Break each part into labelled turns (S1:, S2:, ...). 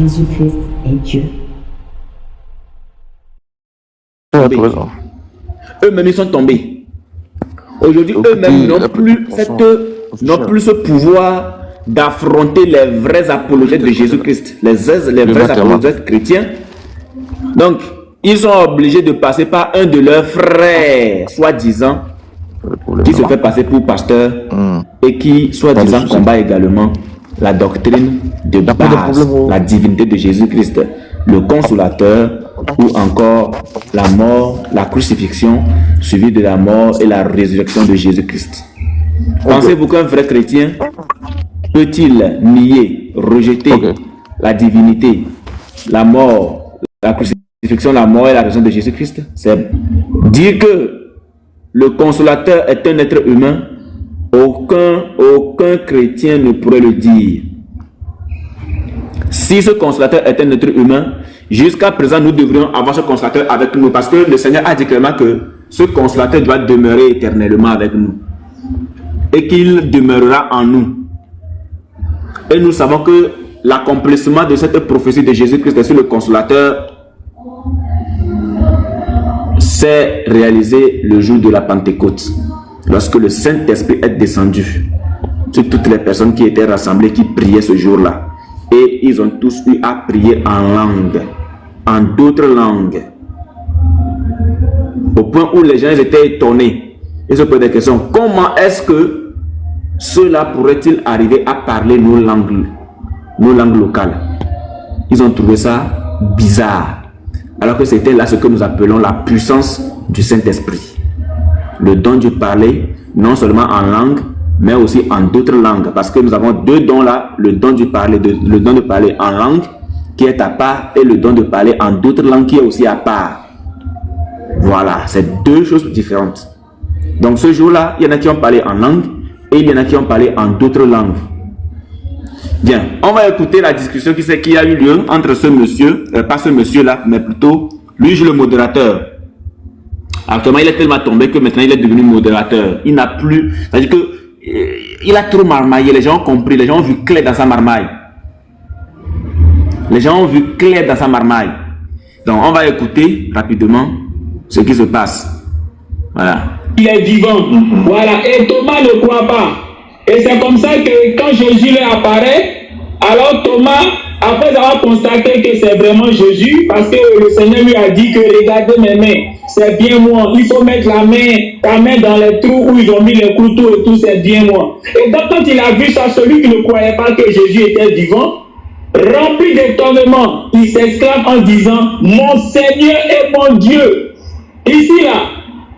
S1: Jésus-Christ est Dieu.
S2: Eux-mêmes, ils sont tombés. Aujourd'hui, eux-mêmes n'ont plus ce pouvoir d'affronter les vrais apologètes de Jésus-Christ, les vrais apologètes chrétiens. Donc, ils sont obligés de passer par un de leurs frères, soi-disant, qui se fait passer pour pasteur et qui, soi-disant, combat également la doctrine de base, la divinité de Jésus-Christ, le consolateur, ou encore la mort, la crucifixion, suivie de la mort et la résurrection de Jésus-Christ. Pensez-vous qu'un vrai chrétien peut-il nier, rejeter la divinité, la mort, la crucifixion, la mort et la résurrection de Jésus-Christ? C'est dire que le consolateur est un être humain. Aucun chrétien ne pourrait le dire. Si ce consolateur est un être humain, jusqu'à présent, nous devrions avoir ce consolateur avec nous, parce que le Seigneur a dit clairement que ce consolateur doit demeurer éternellement avec nous et qu'il demeurera en nous. Et nous savons que l'accomplissement de cette prophétie de Jésus-Christ sur le consolateur s'est réalisé le jour de la Pentecôte, lorsque le Saint-Esprit est descendu sur toutes les personnes qui étaient rassemblées, qui priaient ce jour-là. Et ils ont tous eu à prier en langue, en d'autres langues. Au point où les gens étaient étonnés. Ils se posaient des questions. Comment est-ce que cela pourrait-il arriver à parler nos langues locales? Ils ont trouvé ça bizarre. Alors que c'était là ce que nous appelons la puissance du Saint-Esprit. Le don de parler, non seulement en langue, mais aussi en d'autres langues. Parce que nous avons deux dons là, le don de parler en langue, qui est à part, et le don de parler en d'autres langues, qui est aussi à part. Voilà, c'est deux choses différentes. Donc ce jour-là, il y en a qui ont parlé en langue, et il y en a qui ont parlé en d'autres langues. Bien, on va écouter la discussion qui a eu lieu entre ce monsieur, pas ce monsieur-là, mais plutôt, lui, le modérateur. Actuellement, il est tellement tombé que maintenant, il est devenu modérateur. Il n'a plus... C'est-à-dire que il a trop marmaillé. Les gens ont compris. Les gens ont vu clair dans sa marmaille. Les gens ont vu clair dans sa marmaille. Donc, on va écouter rapidement ce qui se passe. Voilà.
S3: Il est vivant. Voilà. Et Thomas ne croit pas. Et c'est comme ça que quand Jésus lui apparaît, alors Thomas, après avoir constaté que c'est vraiment Jésus, parce que le Seigneur lui a dit que regardez mes mains, c'est bien moi. Il faut mettre ta main dans les trous où ils ont mis les couteaux et tout, c'est bien moi. Et donc quand il a vu ça, celui qui ne croyait pas que Jésus était vivant, rempli d'étonnement, il s'exclame en disant, mon Seigneur et mon Dieu. Ici là,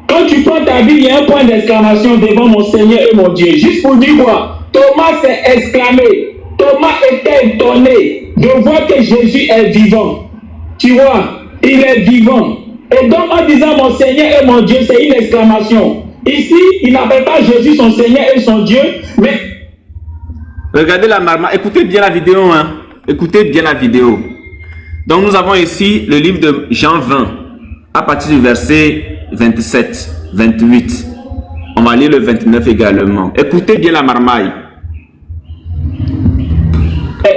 S3: quand tu prends ta Bible, il y a un point d'exclamation devant mon Seigneur et mon Dieu. Juste pour dire quoi? Thomas s'est exclamé. Thomas était étonné de voir que Jésus est vivant. Tu vois, il est vivant. Et donc en disant mon Seigneur et mon Dieu, c'est une exclamation. Ici, il n'appelle pas Jésus son Seigneur et son Dieu, mais...
S2: Regardez la marmaille. Écoutez bien la vidéo. Hein. Écoutez bien la vidéo. Donc nous avons ici le livre de Jean 20, à partir du verset 27, 28. On va lire le 29 également. Écoutez bien la marmaille.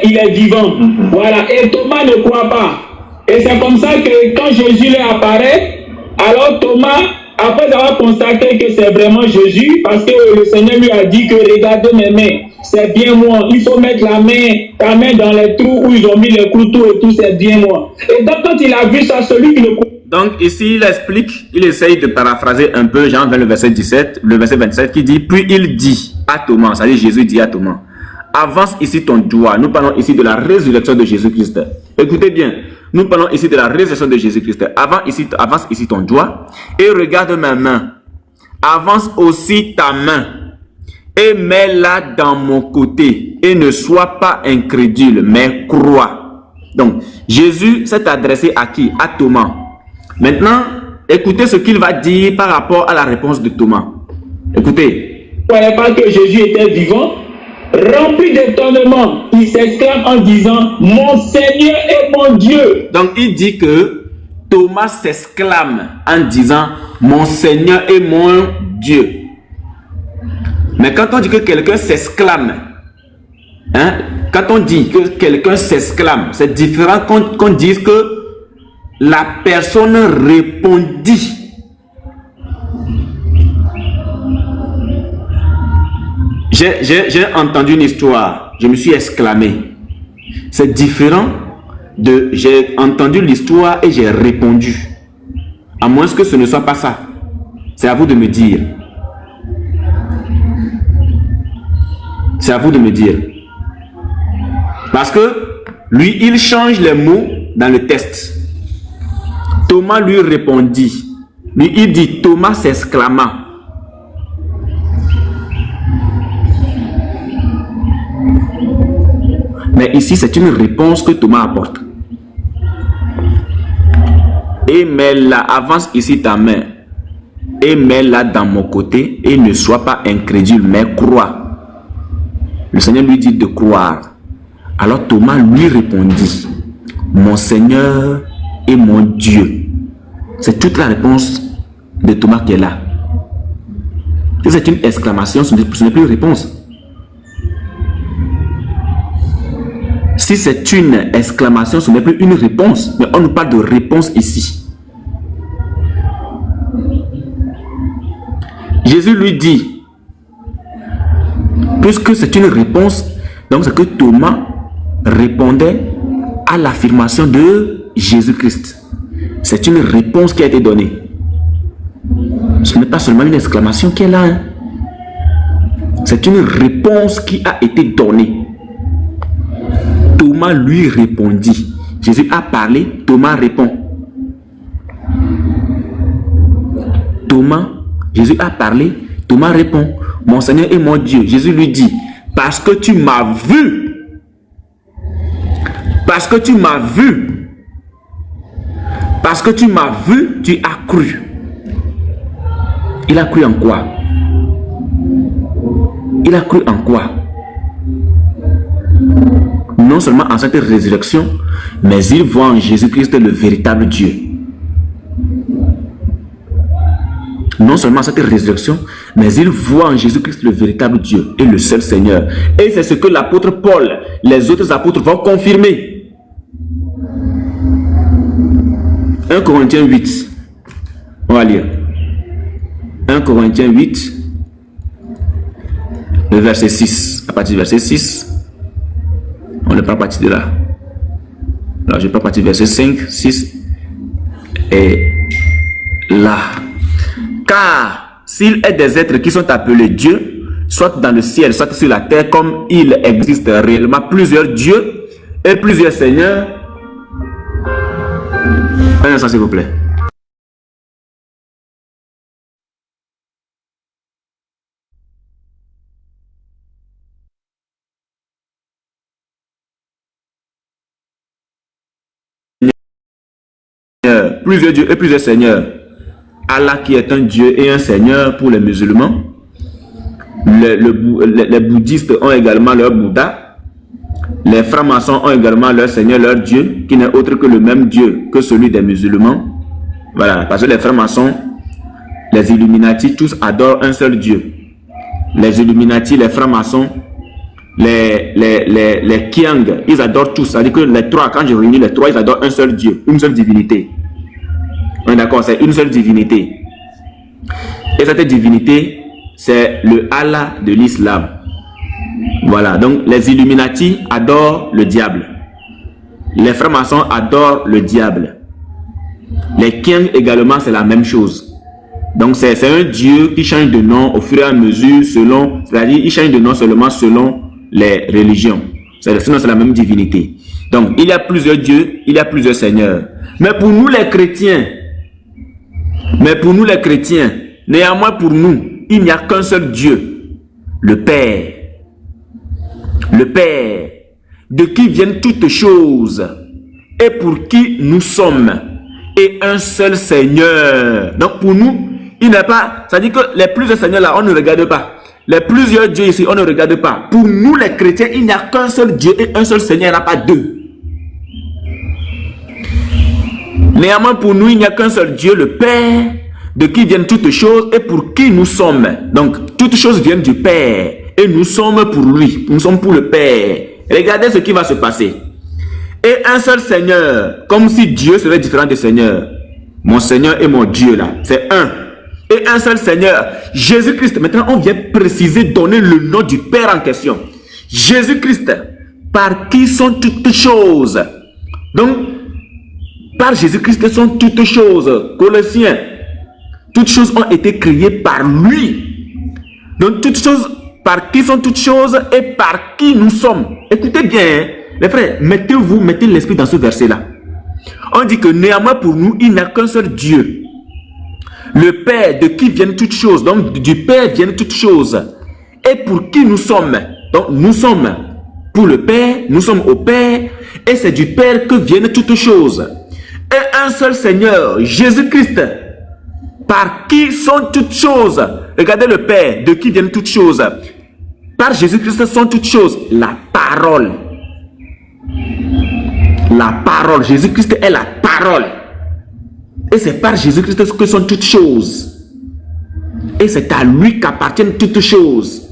S3: Il est vivant. Voilà. Et Thomas ne croit pas. Et c'est comme ça que quand Jésus lui apparaît, alors Thomas, après avoir constaté que c'est vraiment Jésus, parce que le Seigneur lui a dit que regardez mes mains, c'est bien moi. Il faut mettre ta main dans les trous où ils ont mis les couteaux et tout, c'est bien moi. Et donc quand il a vu ça, celui qui ne croit.
S2: Donc ici il explique, il essaye de paraphraser un peu Jean 20, le verset 27 qui dit, puis il dit à Thomas, c'est-à-dire Jésus dit à Thomas, avance ici ton doigt. Nous parlons ici de la résurrection de Jésus-Christ. Écoutez bien, nous parlons ici de la résurrection de Jésus-Christ. Avance ici ton doigt et regarde ma main. Avance aussi ta main et mets-la dans mon côté et ne sois pas incrédule, mais crois. Donc, Jésus s'est adressé à qui? À Thomas. Maintenant, écoutez ce qu'il va dire par rapport à la réponse de Thomas. Écoutez.
S3: Vous ne croyez pas que Jésus était vivant? Rempli d'étonnement, il s'exclame en disant, mon Seigneur et mon Dieu.
S2: Donc il dit que Thomas s'exclame en disant, mon Seigneur et mon Dieu. Mais quand on dit que quelqu'un s'exclame, hein, quand on dit que quelqu'un s'exclame, c'est différent qu'on dise que la personne répondit. J'ai entendu une histoire, je me suis exclamé. C'est différent de j'ai entendu l'histoire et j'ai répondu. À moins que ce ne soit pas ça. C'est à vous de me dire. C'est à vous de me dire. Parce que lui, il change les mots dans le texte. Thomas lui répondit. Lui, il dit Thomas s'exclama. Mais ici, c'est une réponse que Thomas apporte. Et mets-la, avance ici ta main. Et mets-la dans mon côté et ne sois pas incrédule, mais crois. Le Seigneur lui dit de croire. Alors Thomas lui répondit, mon Seigneur et mon Dieu. C'est toute la réponse de Thomas qui est là. Si c'est une exclamation, ce n'est plus une réponse. Si c'est une exclamation, ce n'est plus une réponse. Mais on nous parle de réponse ici. Jésus lui dit, puisque c'est une réponse, donc c'est que Thomas répondait à l'affirmation de Jésus-Christ. C'est une réponse qui a été donnée. Ce n'est pas seulement une exclamation qui est là. Hein. C'est une réponse qui a été donnée. Thomas lui répondit. Jésus a parlé, Thomas répond. Jésus a parlé, Thomas répond. Mon Seigneur et mon Dieu. Jésus lui dit, parce que tu m'as vu. Parce que tu m'as vu. Parce que tu m'as vu, tu as cru. Il a cru en quoi? Il a cru en quoi? Non seulement en cette résurrection, mais il voit en Jésus-Christ le véritable Dieu. Non seulement cette résurrection, mais il voit en Jésus-Christ le véritable Dieu et le seul Seigneur. Et c'est ce que l'apôtre Paul, les autres apôtres vont confirmer. 1 Corinthiens 8. On va lire. 1 Corinthiens 8, le verset 6. À partir du verset 6. On n'est pas parti de là. Alors, je vais pas partir du verset 5, 6 et là. Car s'il est des êtres qui sont appelés dieux, soit dans le ciel, soit sur la terre, comme il existe réellement plusieurs dieux et plusieurs seigneurs. Un instant, s'il vous plaît. Plusieurs dieux et plusieurs seigneurs. Allah qui est un dieu et un seigneur pour les musulmans. Les bouddhistes ont également leur Bouddha. Les francs-maçons ont également leur seigneur, leur dieu, qui n'est autre que le même dieu que celui des musulmans. Voilà, parce que les francs-maçons, les Illuminati, tous adorent un seul dieu. Les Illuminati, les francs-maçons, les Kiang, ils adorent tous. C'est-à-dire que les trois, quand je réunis les trois, ils adorent un seul dieu, une seule divinité. D'accord, c'est une seule divinité. Et cette divinité, c'est le Allah de l'islam. Voilà, donc les Illuminati adorent le diable. Les francs-maçons adorent le diable. Les Kiang également, c'est la même chose. Donc c'est un dieu qui change de nom au fur et à mesure selon, c'est-à-dire il change de nom seulement selon les religions. Sinon c'est la même divinité. Donc il y a plusieurs dieux, il y a plusieurs seigneurs. Mais pour nous les chrétiens, néanmoins pour nous, il n'y a qu'un seul Dieu, le Père. Le Père, de qui viennent toutes choses et pour qui nous sommes, et un seul Seigneur. Donc pour nous, il n'est pas, ça dit que les plusieurs seigneurs là, on ne regarde pas. Les plusieurs dieux ici, on ne regarde pas. Pour nous les chrétiens, il n'y a qu'un seul Dieu et un seul Seigneur, il n'y en a pas deux. Néanmoins, pour nous, il n'y a qu'un seul Dieu, le Père, de qui viennent toutes choses et pour qui nous sommes. Donc, toutes choses viennent du Père et nous sommes pour lui. Nous sommes pour le Père Regardez ce qui va se passer. Et un seul Seigneur, comme si Dieu serait différent des seigneurs. Mon Seigneur et mon Dieu là, c'est un. Et un seul Seigneur, Jésus-Christ. Maintenant, on vient préciser, donner le nom du Père en question. Jésus-Christ, par qui sont toutes choses. Donc, par Jésus-Christ sont toutes choses. Colossiens, toutes choses ont été créées par lui. Donc, toutes choses, par qui sont toutes choses et par qui nous sommes. Écoutez bien, hein, les frères, mettez l'esprit dans ce verset-là. On dit que néanmoins pour nous, il n'y a qu'un seul Dieu. Le Père de qui viennent toutes choses. Donc, du Père viennent toutes choses. Et pour qui nous sommes. Donc, nous sommes pour le Père, nous sommes au Père. Et c'est du Père que viennent toutes choses. Et un seul Seigneur, Jésus-Christ, par qui sont toutes choses. Regardez le Père, de qui viennent toutes choses. Par Jésus-Christ sont toutes choses. La parole. La parole. Jésus-Christ est la parole. Et c'est par Jésus-Christ que sont toutes choses. Et c'est à lui qu'appartiennent toutes choses.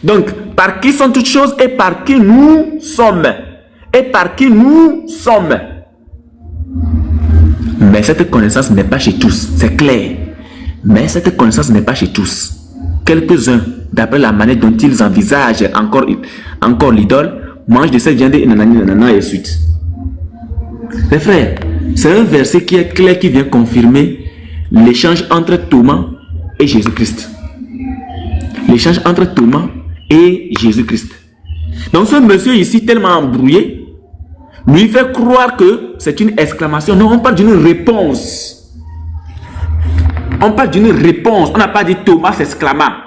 S2: Donc, par qui sont toutes choses et par qui nous sommes. Et par qui nous sommes. Mais cette connaissance n'est pas chez tous. C'est clair. Mais cette connaissance n'est pas chez tous. Quelques-uns, d'après la manière dont ils envisagent encore l'idole, mangent de cette viande et nanana et suite. Les frères, c'est un verset qui est clair, qui vient confirmer l'échange entre Thomas et Jésus-Christ. L'échange entre Thomas et Jésus-Christ. Donc ce monsieur ici, tellement embrouillé, lui fait croire que c'est une exclamation. Non, on parle d'une réponse. On parle d'une réponse. On n'a pas dit Thomas s'exclama.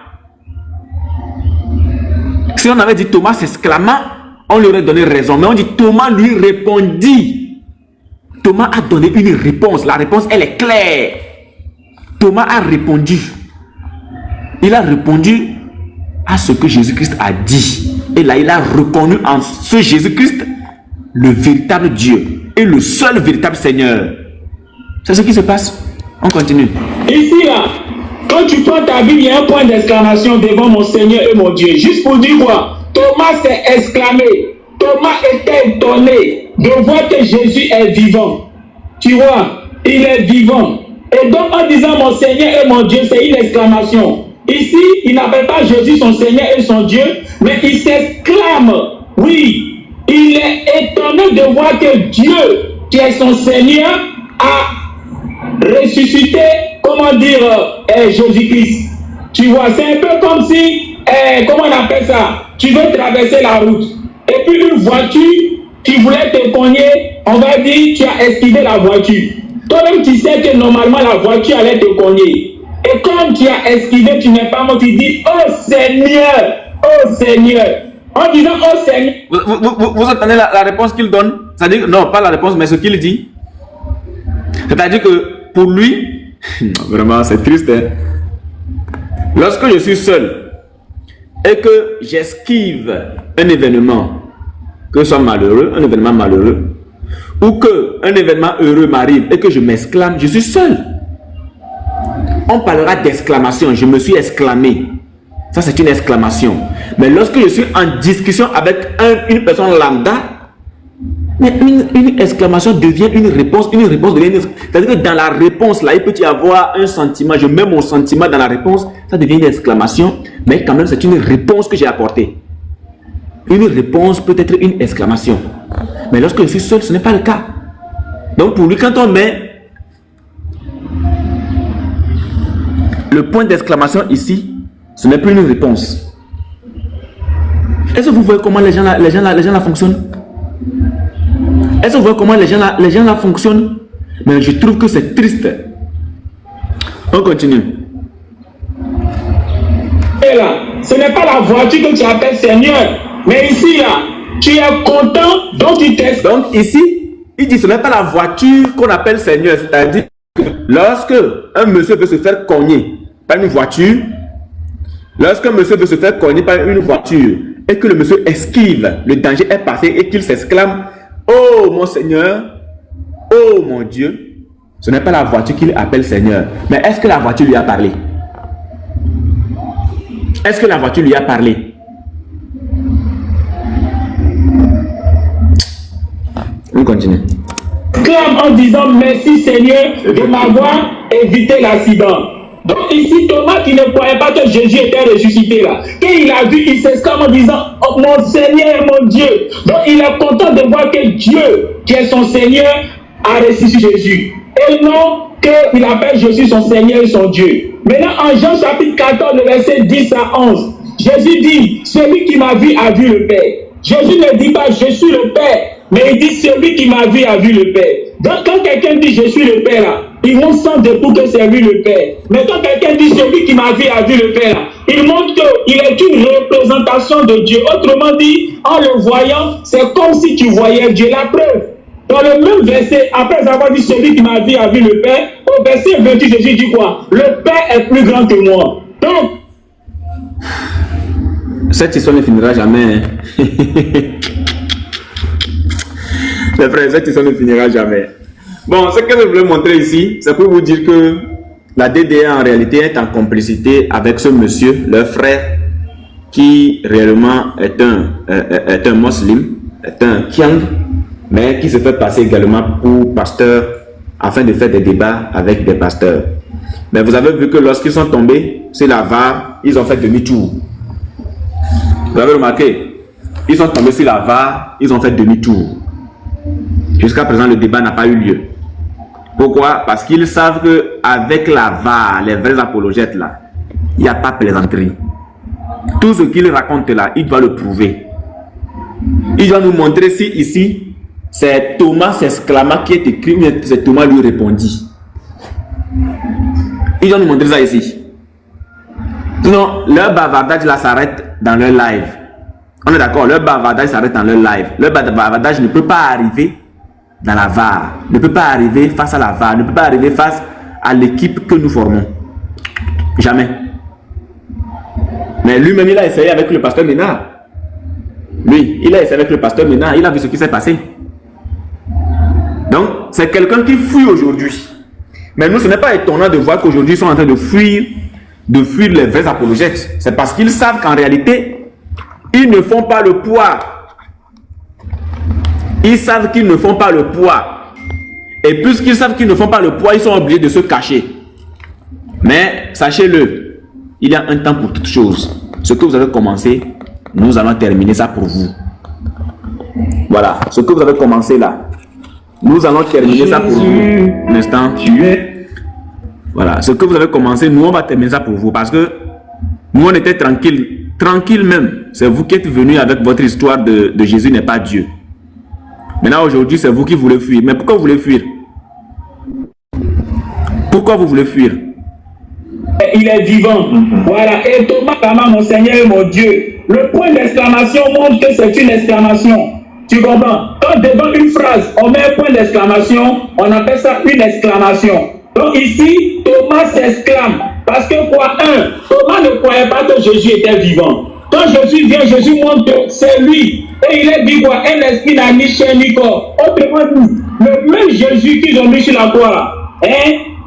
S2: Si on avait dit Thomas s'exclama, on lui aurait donné raison. Mais on dit Thomas lui répondit. Thomas a donné une réponse. La réponse, elle est claire. Thomas a répondu. Il a répondu à ce que Jésus-Christ a dit. Et là, il a reconnu en ce Jésus-Christ le véritable Dieu et le seul véritable Seigneur. C'est ce qui se passe. On continue.
S3: Ici, là, quand tu prends ta Bible, il y a un point d'exclamation devant mon Seigneur et mon Dieu. Juste pour dire quoi? Thomas s'est exclamé. Thomas était étonné de voir que Jésus est vivant. Tu vois, il est vivant. Et donc, en disant mon Seigneur et mon Dieu, c'est une exclamation. Ici, il n'appelle pas Jésus son Seigneur et son Dieu, mais il s'exclame. Oui, il est étonné de voir que Dieu, qui est son Seigneur, a ressuscité, comment dire, Jésus-Christ. Tu vois, c'est un peu comme si, comment on appelle ça? Tu veux traverser la route. Et puis une voiture qui voulait te cogner, on va dire, tu as esquivé la voiture. Toi-même, tu sais que normalement la voiture allait te cogner. Et comme tu as esquivé, tu n'es pas mort, tu dis, oh Seigneur, oh Seigneur. En disant, oh Seigneur.
S2: Vous entendez la réponse qu'il donne? C'est-à-dire, non, pas la réponse, mais ce qu'il dit. C'est-à-dire que pour lui, vraiment, c'est triste. Hein? Lorsque je suis seul et que j'esquive un événement, que ce soit malheureux, un événement malheureux, ou qu'un événement heureux m'arrive et que je m'exclame, je suis seul. On parlera d'exclamation. Je me suis exclamé. Ça, c'est une exclamation. Mais lorsque je suis en discussion avec une personne lambda, mais une exclamation devient une réponse devient une... C'est-à-dire que dans la réponse, là, il peut y avoir un sentiment. Je mets mon sentiment dans la réponse, ça devient une exclamation. Mais quand même, c'est une réponse que j'ai apportée. Une réponse peut être une exclamation. Mais lorsque je suis seul, ce n'est pas le cas. Donc pour lui, quand on met le point d'exclamation ici, ce n'est plus une réponse. Est-ce que vous voyez comment les gens là fonctionnent? Est-ce que vous voyez comment les gens là fonctionnent? Mais je trouve que c'est triste. On continue.
S3: Et là, ce n'est pas la voiture que tu appelles Seigneur. Mais ici, là, tu es content, donc tu t'es...
S2: Donc ici, il dit ce n'est pas la voiture qu'on appelle Seigneur. C'est-à-dire que lorsque un monsieur veut se faire cogner par une voiture, lorsqu'un monsieur veut se faire cogner par une voiture et que le monsieur esquive, le danger est passé et qu'il s'exclame, oh mon Seigneur, oh mon Dieu, ce n'est pas la voiture qu'il appelle Seigneur. Mais est-ce que la voiture lui a parlé? Est-ce que la voiture lui a parlé? On continue.
S3: Clame en disant merci Seigneur de m'avoir évité l'accident. Donc ici, Thomas qui ne croyait pas que Jésus était ressuscité là, quand il a vu, il s'exclame en disant oh, mon Seigneur et mon Dieu. Donc il est content de voir que Dieu, qui est son Seigneur, a ressuscité Jésus. Et non qu'il appelle Jésus son Seigneur et son Dieu. Maintenant en Jean chapitre 14, le verset 10 à 11, Jésus dit, celui qui m'a vu a vu le Père. Jésus ne dit pas je suis le Père, mais il dit celui qui m'a vu a vu le Père. Donc quand quelqu'un dit je suis le Père là, ils vont sentir debout que c'est lui le Père. Mais quand quelqu'un dit celui qui m'a vu a vu le Père là, il montre qu'il est une représentation de Dieu. Autrement dit, en le voyant, c'est comme si tu voyais Dieu. La preuve, dans le même verset, après avoir dit celui qui m'a vu a vu le Père, au verset 28, Jésus dit quoi? Le Père est plus grand que moi. Donc,
S2: cette histoire ne finira jamais. Les frères, cette histoire ne finira jamais. Bon, ce que je voulais montrer ici, c'est pour vous dire que la DDA en réalité est en complicité avec ce monsieur, leur frère, qui réellement est un musulman, est un Kiang, mais qui se fait passer également pour pasteur afin de faire des débats avec des pasteurs. Mais vous avez vu que lorsqu'ils sont tombés sur la VAR, ils ont fait demi-tour. Vous avez remarqué? Ils sont tombés sur la VAR, ils ont fait demi-tour. Jusqu'à présent, le débat n'a pas eu lieu. Pourquoi? Parce qu'ils savent qu'avec la VAR, les vrais apologètes là, il n'y a pas plaisanterie. Tout ce qu'ils racontent là, il doit le prouver. Il doit nous montrer si ici, c'est Thomas s'exclama qui est écrit, ou c'est Thomas lui répondit. Il doit nous montrer ça ici. Sinon, leur bavardage là s'arrête dans leur live. On est d'accord, leur bavardage s'arrête dans leur live. Leur bavardage ne peut pas arriver dans la VAR, ne peut pas arriver face à la VAR, ne peut pas arriver face à l'équipe que nous formons. Jamais. Mais lui-même, il a essayé avec le pasteur Ménard. Lui, il a essayé avec le pasteur Ménard, il a vu ce qui s'est passé. Donc, c'est quelqu'un qui fuit aujourd'hui. Mais nous, ce n'est pas étonnant de voir qu'aujourd'hui, ils sont en train de fuir les vrais apologètes. C'est parce qu'ils savent qu'en réalité, ils ne font pas le poids. Ils savent qu'ils ne font pas le poids. Et puisqu'ils savent qu'ils ne font pas le poids, ils sont obligés de se cacher. Mais sachez-le, il y a un temps pour toutes choses. Ce que vous avez commencé, nous allons terminer ça pour vous. Voilà, ce que vous avez commencé là, nous allons terminer ça pour vous. Un instant. Voilà, ce que vous avez commencé, nous on va terminer ça pour vous. Parce que nous on était tranquille. Tranquille même. C'est vous qui êtes venus avec votre histoire de Jésus n'est pas Dieu. Maintenant aujourd'hui c'est vous qui voulez fuir. Mais pourquoi vous voulez fuir? Pourquoi vous voulez fuir?
S3: Il est vivant. Voilà. Et Thomas clama mon Seigneur et mon Dieu. Le point d'exclamation montre que c'est une exclamation. Tu comprends? Quand devant une phrase, on met un point d'exclamation, on appelle ça une exclamation. Donc ici, Thomas s'exclame. Parce que quoi? Thomas ne croyait pas que Jésus était vivant. Quand Jésus vient, Jésus montre que c'est lui. Et il est dit quoi? Un esprit n'a ni chair ni corps. Autrement dit, le même Jésus qu'ils ont mis sur la croix,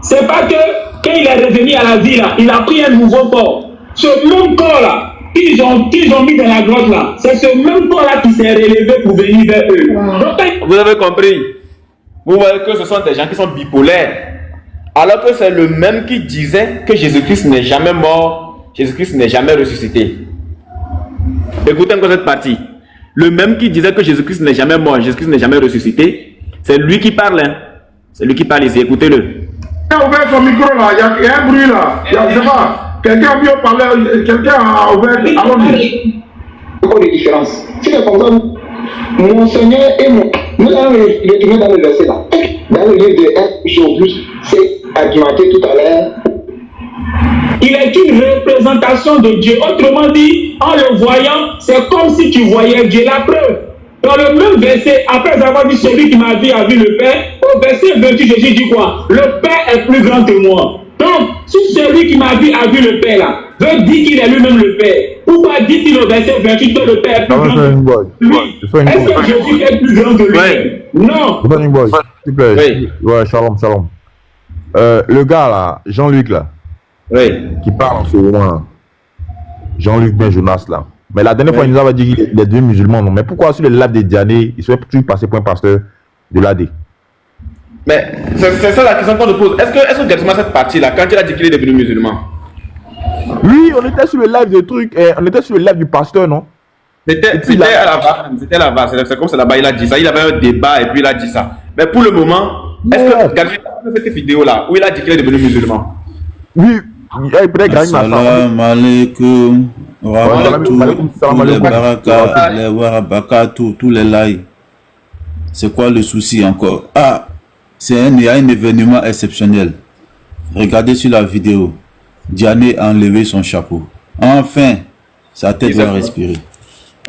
S3: c'est pas que quand il est revenu à la vie là, il a pris un nouveau corps. Ce même corps là, qu'ils ont mis dans la grotte là, c'est ce même corps là qui s'est relevé pour venir vers eux. Donc,
S2: vous avez compris? Vous voyez que ce sont des gens qui sont bipolaires. Alors que c'est le même qui disait que Jésus-Christ n'est jamais mort, Jésus-Christ n'est jamais ressuscité. Écoutez encore cette partie. Le même qui disait que Jésus-Christ n'est jamais mort, Jésus-Christ n'est jamais ressuscité, c'est lui qui parle. Hein. C'est lui qui parle ici, écoutez-le.
S1: Il a ouvert son micro là, il y a un bruit là. Je sais pas, quelqu'un a bien parlé, quelqu'un a ouvert. Allons-y.
S4: Encore des différences. C'est comme ça, mon Seigneur et mon. Nous allons retourner dans le verset là. Dans le livre de 1 Jour, c'est argumenté tout à l'heure.
S3: Il est une représentation de Dieu. Autrement dit, en le voyant, c'est comme si tu voyais Dieu. La preuve, dans le même verset, après avoir dit celui qui m'a vu a vu le Père, au verset 28, Jésus dit quoi? Le Père est plus grand que moi. Donc, si celui qui m'a vu a vu le Père là, veut dire qu'il est lui-même le Père. Pourquoi dit-il au verset 28 que le Père est plus grand que lui? Est-ce que Jésus est plus grand que lui? Non.
S5: S'il te plaît. Oui. Ouais, shalom, shalom. Le gars là, Jean-Luc là,
S2: oui,
S5: qui parle en ce moment, Jean-Luc Ben Jonas là. Mais la dernière fois, il nous avait dit qu'il est devenu musulman. Non? Mais pourquoi sur le live de Diané, il serait toujours passé pour un pasteur de l'AD.
S2: Mais c'est ça la question qu'on te pose. Est-ce que directement cette partie-là, quand il a dit qu'il est devenu musulman,
S5: Oui, on était sur le live de truc, on était sur le live du pasteur, non?
S2: c'était à la base, c'est comme ça là-bas, il a dit ça, il avait un débat et puis il a dit ça. Mais pour le moment, est-ce que Gadji a fait cette vidéo-là où il a dit qu'il est devenu musulman?
S5: Oui, peut-être
S6: Assalamu alaikum, tous les barakas, les warabakas, tous les laïcs. C'est quoi le souci encore? Ah, il y a un événement exceptionnel. Regardez sur la vidéo. Diané a enlevé son chapeau. Enfin, sa tête va respirer.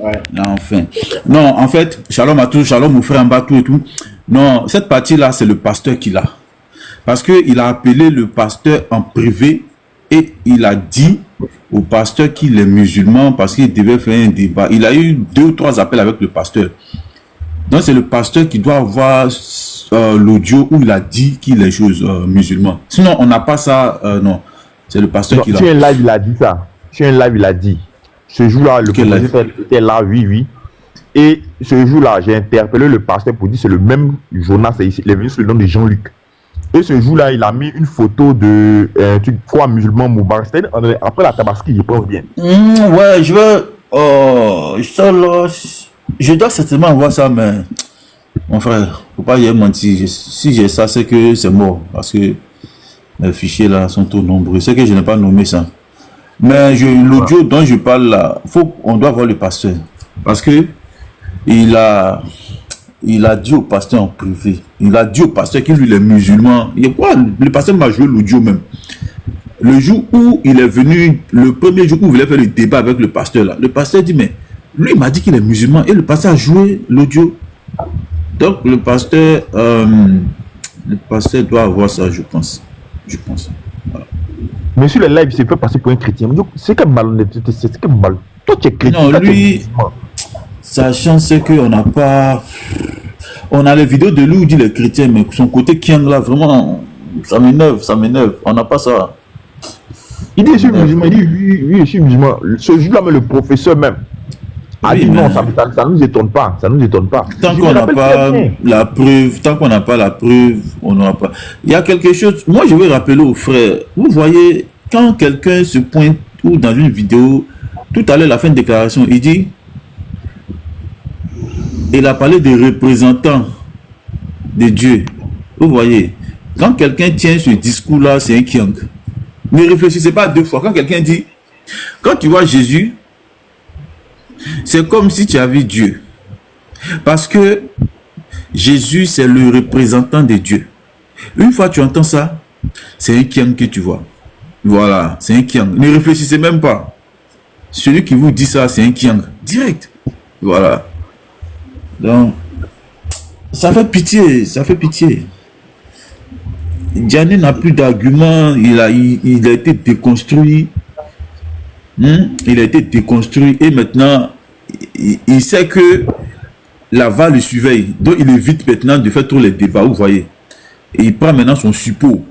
S2: Ouais.
S6: Enfin. Non, en fait, shalom à tous, shalom mon frère en bas, tout et tout. Non, cette partie-là, c'est le pasteur qui l'a. Parce qu'il a appelé le pasteur en privé et il a dit au pasteur qu'il est musulman parce qu'il devait faire un débat. Il a eu 2 ou 3 appels avec le pasteur. Donc, c'est le pasteur qui doit avoir l'audio où il a dit qu'il est musulman. Sinon, on n'a pas ça, non. C'est le pasteur qui l'a.
S5: Sur un live, il a dit ça. Sur un live, il a dit. Ce jour-là, le pasteur était là, oui. Et ce jour-là, j'ai interpellé le pasteur pour dire c'est le même Jonas, il est venu sur le nom de Jean-Luc. Et ce jour-là, il a mis une photo de, tu crois, musulman Moubarak. C'était après la Tabaski, je pense bien.
S6: Ouais, je veux. Oh, je dois certainement voir ça, mais. Mon frère, faut pas y mentir. Si j'ai ça, c'est que c'est mort. Parce que les fichiers là sont trop nombreux. C'est que je n'ai pas nommé ça. Mais l'audio dont je parle là, on doit voir le pasteur. Parce que il a dit au pasteur en privé. Il a dit au pasteur qu'il lui est musulman. Il y a quoi? Le pasteur m'a joué l'audio même. Le jour où il est venu, le premier jour où il voulait faire le débat avec le pasteur là, le pasteur dit mais lui il m'a dit qu'il est musulman et le pasteur a joué l'audio. Donc le pasteur doit avoir ça, je pense. Voilà.
S5: Mais sur le live, il s'est fait passer pour un chrétien. C'est comme malhonnêteté, c'est comme mal. Toi, tu es chrétien.
S6: Non, lui, sa chance, c'est qu'on n'a pas. On a les vidéos de lui où il dit les chrétiens, mais son côté Kiang là, vraiment, ça m'énerve. On n'a pas ça.
S5: Il dit je suis musulman, il dit oui, je suis musulman. Ce jour-là, mais le professeur même a dit non, ça ne nous étonne pas.
S6: Tant qu'on n'a pas la preuve, on n'aura pas. Il y a quelque chose. Moi, je vais rappeler aux frères. Vous voyez, quand quelqu'un se pointe ou dans une vidéo, tout à l'heure, la fin de déclaration, il dit, il a parlé des représentants de Dieu. Vous voyez, quand quelqu'un tient ce discours-là, c'est un kiang. Ne réfléchissez pas 2 fois. Quand quelqu'un dit, quand tu vois Jésus, c'est comme si tu avais Dieu. Parce que Jésus, c'est le représentant de Dieu. Une fois que tu entends ça, c'est un kiang que tu vois. Voilà, c'est un kiang. Ne réfléchissez même pas. Celui qui vous dit ça, c'est un kiang. Direct. Voilà. Donc, ça fait pitié. Diané n'a plus d'arguments. Il a été déconstruit. Il a été déconstruit et maintenant il sait que la VA le surveille, donc il évite maintenant de faire tous les débats, vous voyez, et il prend maintenant son suppôt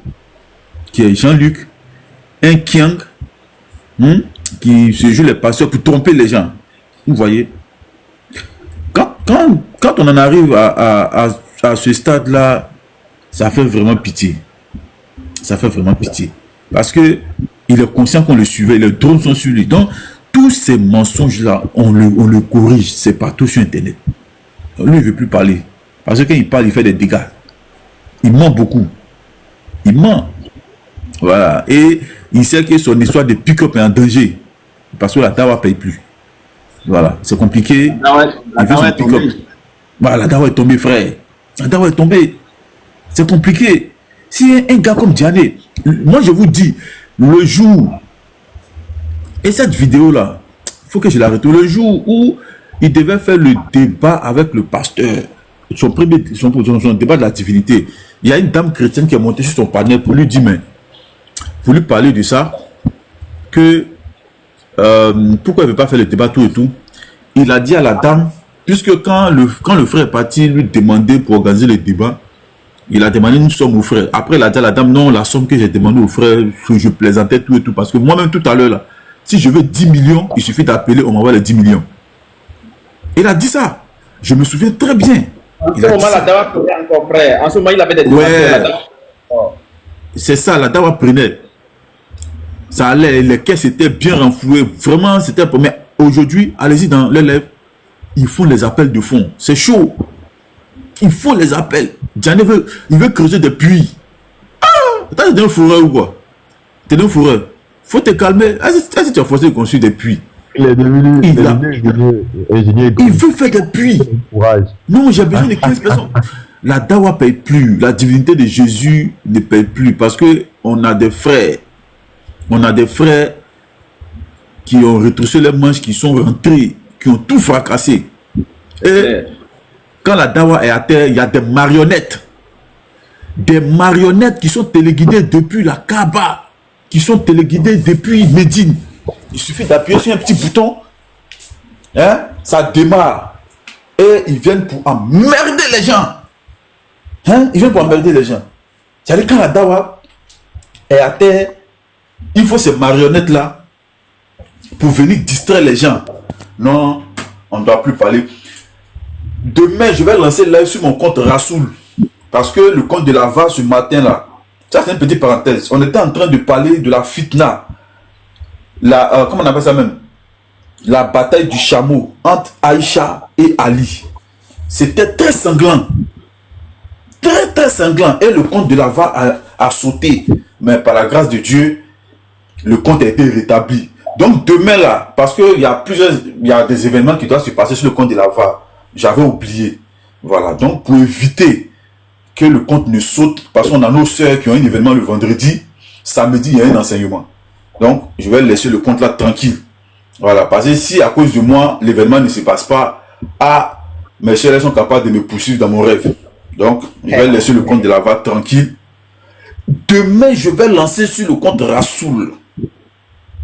S6: qui est Jean-Luc, un Kiang qui se joue les pasteurs pour tromper les gens, vous voyez. Quand on en arrive à ce stade là, ça fait vraiment pitié, parce que il est conscient qu'on le surveille, les drones sont sur lui. Donc, tous ces mensonges-là, on le corrige. C'est partout sur Internet. Donc, lui, il ne veut plus parler. Parce que quand il parle, il fait des dégâts. Il ment beaucoup. Il ment. Voilà. Et il sait que son histoire de pick-up est en danger. Parce que la dawa ne paye plus. Voilà. C'est compliqué. Il veut son pick-up. Voilà, la dawa est tombée, frère. La dawa est tombée. C'est compliqué. Si un gars comme Diané, moi, je vous dis, le jour, et cette vidéo là, il faut que je l'arrête, le jour où il devait faire le débat avec le pasteur, son débat de la divinité, il y a une dame chrétienne qui est montée sur son panel pour lui dire, mais pour lui parler de ça, que pourquoi il ne veut pas faire le débat tout et tout. Il a dit à la dame, puisque quand le frère est parti lui demander pour organiser le débat, il a demandé une somme au frère. Après, il a dit à la dame, non, la somme que j'ai demandé au frère, je plaisantais tout et tout. Parce que moi-même, tout à l'heure, là, si je veux 10 millions, il suffit d'appeler, on m'envoie les 10 millions. Il a dit ça. Je me souviens très bien.
S2: En ce moment, la dawa prenait encore, frère. En ce moment, il avait des
S6: Ouais. C'est ça, la dawa prenait. Ça allait, les caisses étaient bien renflouées. Vraiment, c'était pour. Mais aujourd'hui, allez-y dans les lèvres, ils font les appels de fond. C'est chaud. Ils font les appels. Gianni il veut creuser des puits. Ah! T'es un fourreur ou quoi? T'es un fourreur. Faut te calmer. Est-ce que tu as forcé de construire des puits?
S5: Il est devenu ingénieur.
S6: Il veut faire des puits.
S5: Courage.
S6: Non, j'ai besoin de 15 personnes. La dawa ne paye plus. La divinité de Jésus ne paye plus. Parce que on a des frères. On a des frères qui ont retroussé les manches, qui sont rentrés, qui ont tout fracassé. Et quand la dawa est à terre, il y a des marionnettes. Des marionnettes qui sont téléguidées depuis la Kaaba, qui sont téléguidées depuis Médine. Il suffit d'appuyer sur un petit bouton, hein, ça démarre. Et ils viennent pour emmerder les gens. Hein? Ils viennent pour emmerder les gens. C'est-à-dire quand la dawa est à terre, il faut ces marionnettes-là pour venir distraire les gens. Non, on ne doit plus parler. Demain, je vais lancer live sur mon compte Rasoul. Parce que le compte de la VA ce matin-là, ça c'est une petite parenthèse. On était en train de parler de la fitna. Comment on appelle ça même? La bataille du chameau entre Aïcha et Ali. C'était très sanglant. Très très sanglant. Et le compte de la VA a sauté. Mais par la grâce de Dieu, le compte a été rétabli. Donc demain là, parce qu'il y a des événements qui doivent se passer sur le compte de la VA. J'avais oublié. Voilà. Donc pour éviter que le compte ne saute, parce qu'on a nos sœurs qui ont un événement le vendredi, samedi il y a un enseignement. Donc je vais laisser le compte là tranquille. Voilà. Parce que si à cause de moi, l'événement ne se passe pas, mes sœurs elles sont capables de me poursuivre dans mon rêve. Donc je vais laisser le compte de la VA tranquille. Demain je vais lancer sur le compte Rasoul.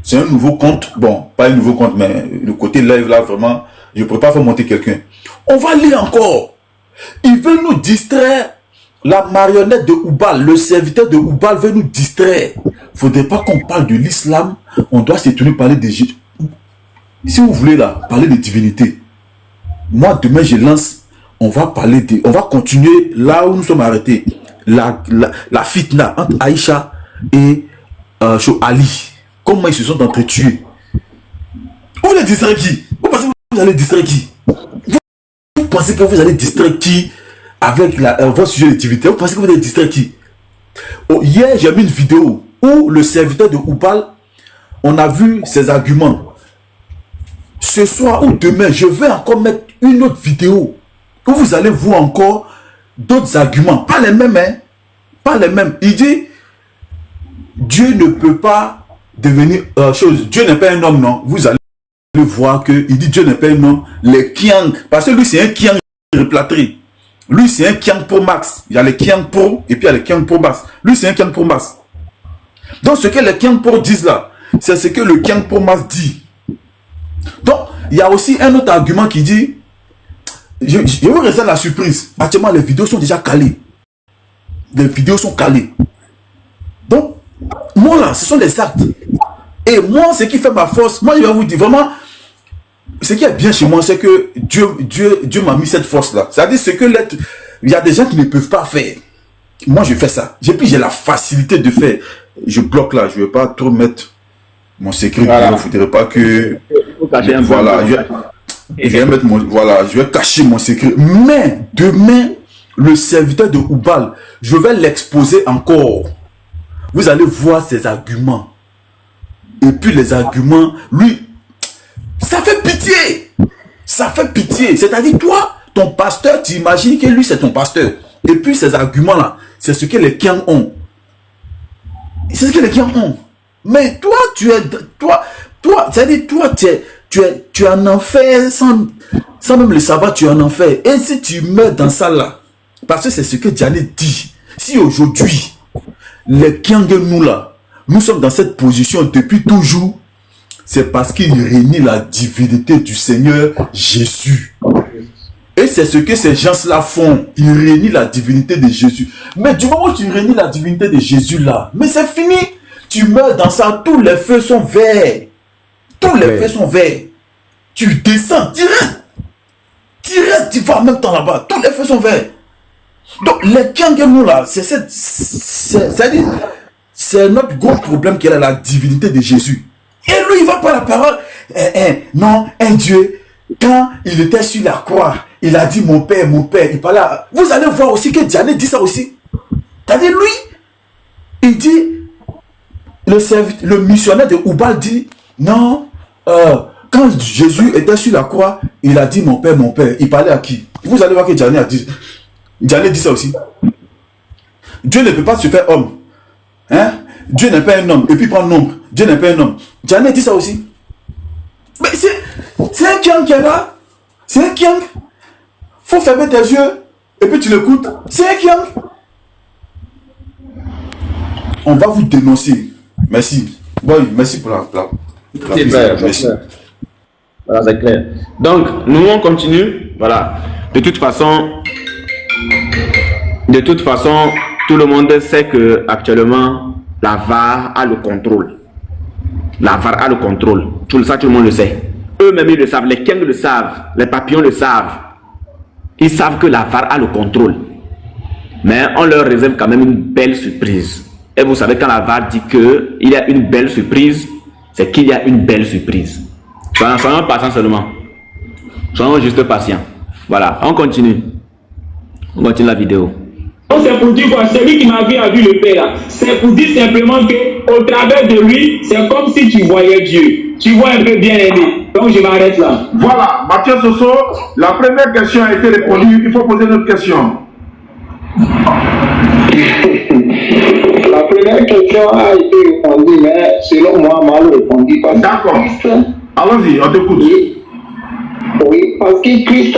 S6: C'est un nouveau compte. Bon, pas un nouveau compte, mais le côté live là, vraiment, je ne pourrais pas faire monter quelqu'un. On va lire encore. Il veut nous distraire. La marionnette de Oubal, le serviteur de Oubal veut nous distraire. Il ne faudrait pas qu'on parle de l'islam. On doit s'étonner parler des Jésus. Si vous voulez là, parler de divinité. Moi, demain, je lance. On va parler de. On va continuer là où nous sommes arrêtés. La fitna entre Aïcha et Ali. Comment ils se sont entretués. Vous allez distraire qui? Vous pensez que vous allez distraire qui? Vous pensez que vous allez distraire qui avec votre sujet de divinité? Vous pensez que vous allez distraire qui? Hier, j'ai mis une vidéo où le serviteur de Oubal, on a vu ses arguments. Ce soir ou demain, je vais encore mettre une autre vidéo où vous allez voir encore d'autres arguments. Pas les mêmes, hein? Pas les mêmes. Il dit, Dieu ne peut pas devenir chose. Dieu n'est pas un homme, non. Vous allez voir que il dit Dieu n'est pas un homme. Les Kiang, parce que lui c'est un Kiang replâtré. Lui c'est un Kiang Pro Max. Il y a les Kiang Pro et puis il y a les Kiang Pro Max. Lui c'est un Kiang Pro Max. Donc ce que les Kiang Pro disent là, c'est ce que le Kiang Pro Max dit. Donc il y a aussi un autre argument qui dit, je vous réserve la surprise. Actuellement les vidéos sont déjà calées. Les vidéos sont calées. Donc moi là, ce sont des actes. Et moi, ce qui fait ma force, moi je vais vous dire vraiment, ce qui est bien chez moi, c'est que Dieu m'a mis cette force-là. C'est-à-dire ce que il y a des gens qui ne peuvent pas faire. Moi, je fais ça. Et puis, j'ai la facilité de faire. Je bloque là, je ne vais pas trop mettre mon secret. Voilà. Il ne faudrait pas que... Voilà, je vais mettre voilà, je vais cacher mon secret. Mais, demain, le serviteur de Oubal, je vais l'exposer encore. Vous allez voir ses arguments. Et puis les arguments, lui, ça fait pitié. Ça fait pitié. C'est-à-dire, toi, ton pasteur, tu imagines que lui, c'est ton pasteur. Et puis ces arguments-là, c'est ce que les Kiang ont. C'est ce que les Kiang ont. Mais toi, c'est-à-dire, toi, tu es en enfer sans même le savoir, tu es en enfer. Et si tu meurs dans ça là, parce que c'est ce que Janet dit, si aujourd'hui, les Kiang nous là, nous sommes dans cette position depuis toujours, c'est parce qu'il réunit la divinité du Seigneur Jésus. Et c'est ce que ces gens-là font. Ils réunissent la divinité de Jésus. Mais du moment où tu réunis la divinité de Jésus là, mais c'est fini. Tu meurs dans ça, tous les feux sont verts. Tous les feux sont verts. Tu descends direct. direct, tu vas en même temps là-bas. Tous les feux sont verts. Donc, les Kiangenu là, c'est notre gros problème qui est la divinité de Jésus. Et lui, il va par la parole. Non, un Dieu, quand il était sur la croix, il a dit mon père, il parlait. Vous allez voir aussi que Diané dit ça aussi. C'est-à-dire, lui, il dit, le missionnaire de Oubal dit, non, quand Jésus était sur la croix, il a dit mon père, il parlait à qui? Vous allez voir que Diané dit ça aussi. Dieu ne peut pas se faire homme. Hein? Dieu n'est pas un homme. Et puis prendre nombre. Dieu n'est pas un homme. Diané dit ça aussi. Mais c'est un Kiang qui est là. C'est un Kiang. Faut fermer tes yeux. Et puis tu l'écoutes. C'est un Kiang. On va vous dénoncer. Merci. Boy, merci pour la
S2: c'est clair,
S6: merci.
S2: Voilà, c'est clair. Donc, nous, on continue. Voilà. De toute façon, tout le monde sait que actuellement, la VAR a le contrôle. La VAR a le contrôle. Tout ça, tout le monde le sait. Eux-mêmes, ils le savent. Les Keng le savent. Les papillons le savent. Ils savent que la VAR a le contrôle. Mais on leur réserve quand même une belle surprise. Et vous savez, quand la VAR dit qu'il y a une belle surprise, c'est qu'il y a une belle surprise. Soyons patients seulement. Soyons juste patients. Voilà, on continue. On continue la vidéo.
S3: Donc c'est pour dire quoi? Celui qui m'a vu a vu le Père là. C'est pour dire simplement que au travers de lui, c'est comme si tu voyais Dieu. Tu vois un peu bien aimé. Donc je m'arrête là.
S1: Voilà, Mathieu Soso, la première question a été répondue. Il faut poser une autre question.
S4: La première question a été répondue, mais selon moi, mal répondue.
S1: D'accord. Allons-y, on t'écoute.
S4: Oui, parce que Christ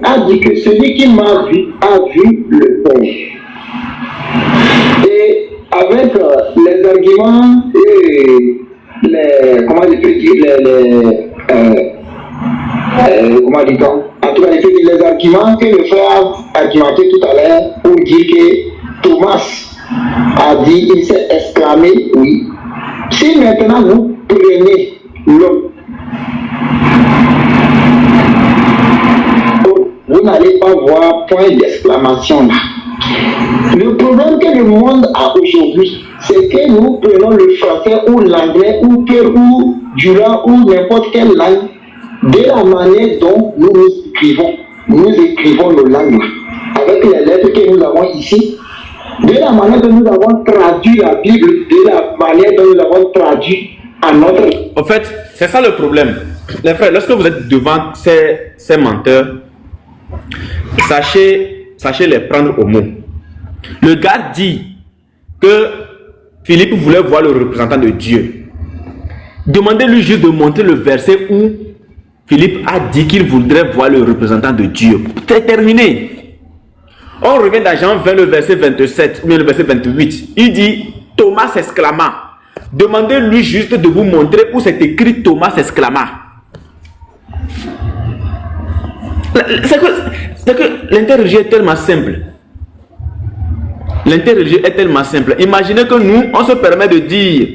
S4: a dit que celui qui m'a vu a vu le Père. Et avec les arguments et les, comment je peux dire, comment dit-on, en tout cas, les arguments que le frère a argumenté tout à l'heure pour dire que Thomas a dit, il s'est exclamé, oui. Si maintenant vous prenez l'homme, vous n'allez pas voir point d'exclamation là. Le problème que le monde a aujourd'hui, c'est que nous prenons le français ou l'anglais ou jura ou n'importe quelle langue de la manière dont nous écrivons nos langues avec les lettres que nous avons ici, de la manière dont nous avons traduit la Bible, de la manière dont nous avons traduit à notre...
S2: En fait, c'est ça le problème. Les frères, lorsque vous êtes devant ces menteurs, sachez les prendre au mot. Le gars dit que Philippe voulait voir le représentant de Dieu. Demandez-lui juste de montrer le verset où Philippe a dit qu'il voudrait voir le représentant de Dieu. C'est terminé. On revient dans Jean 20, le verset 27, ou bien le verset 28. Il dit, Thomas s'exclama. Demandez-lui juste de vous montrer où c'est écrit Thomas s'exclama. C'est que l'interreligieux est tellement simple. L'interreligieux est tellement simple. Imaginez que nous, on se permet de dire,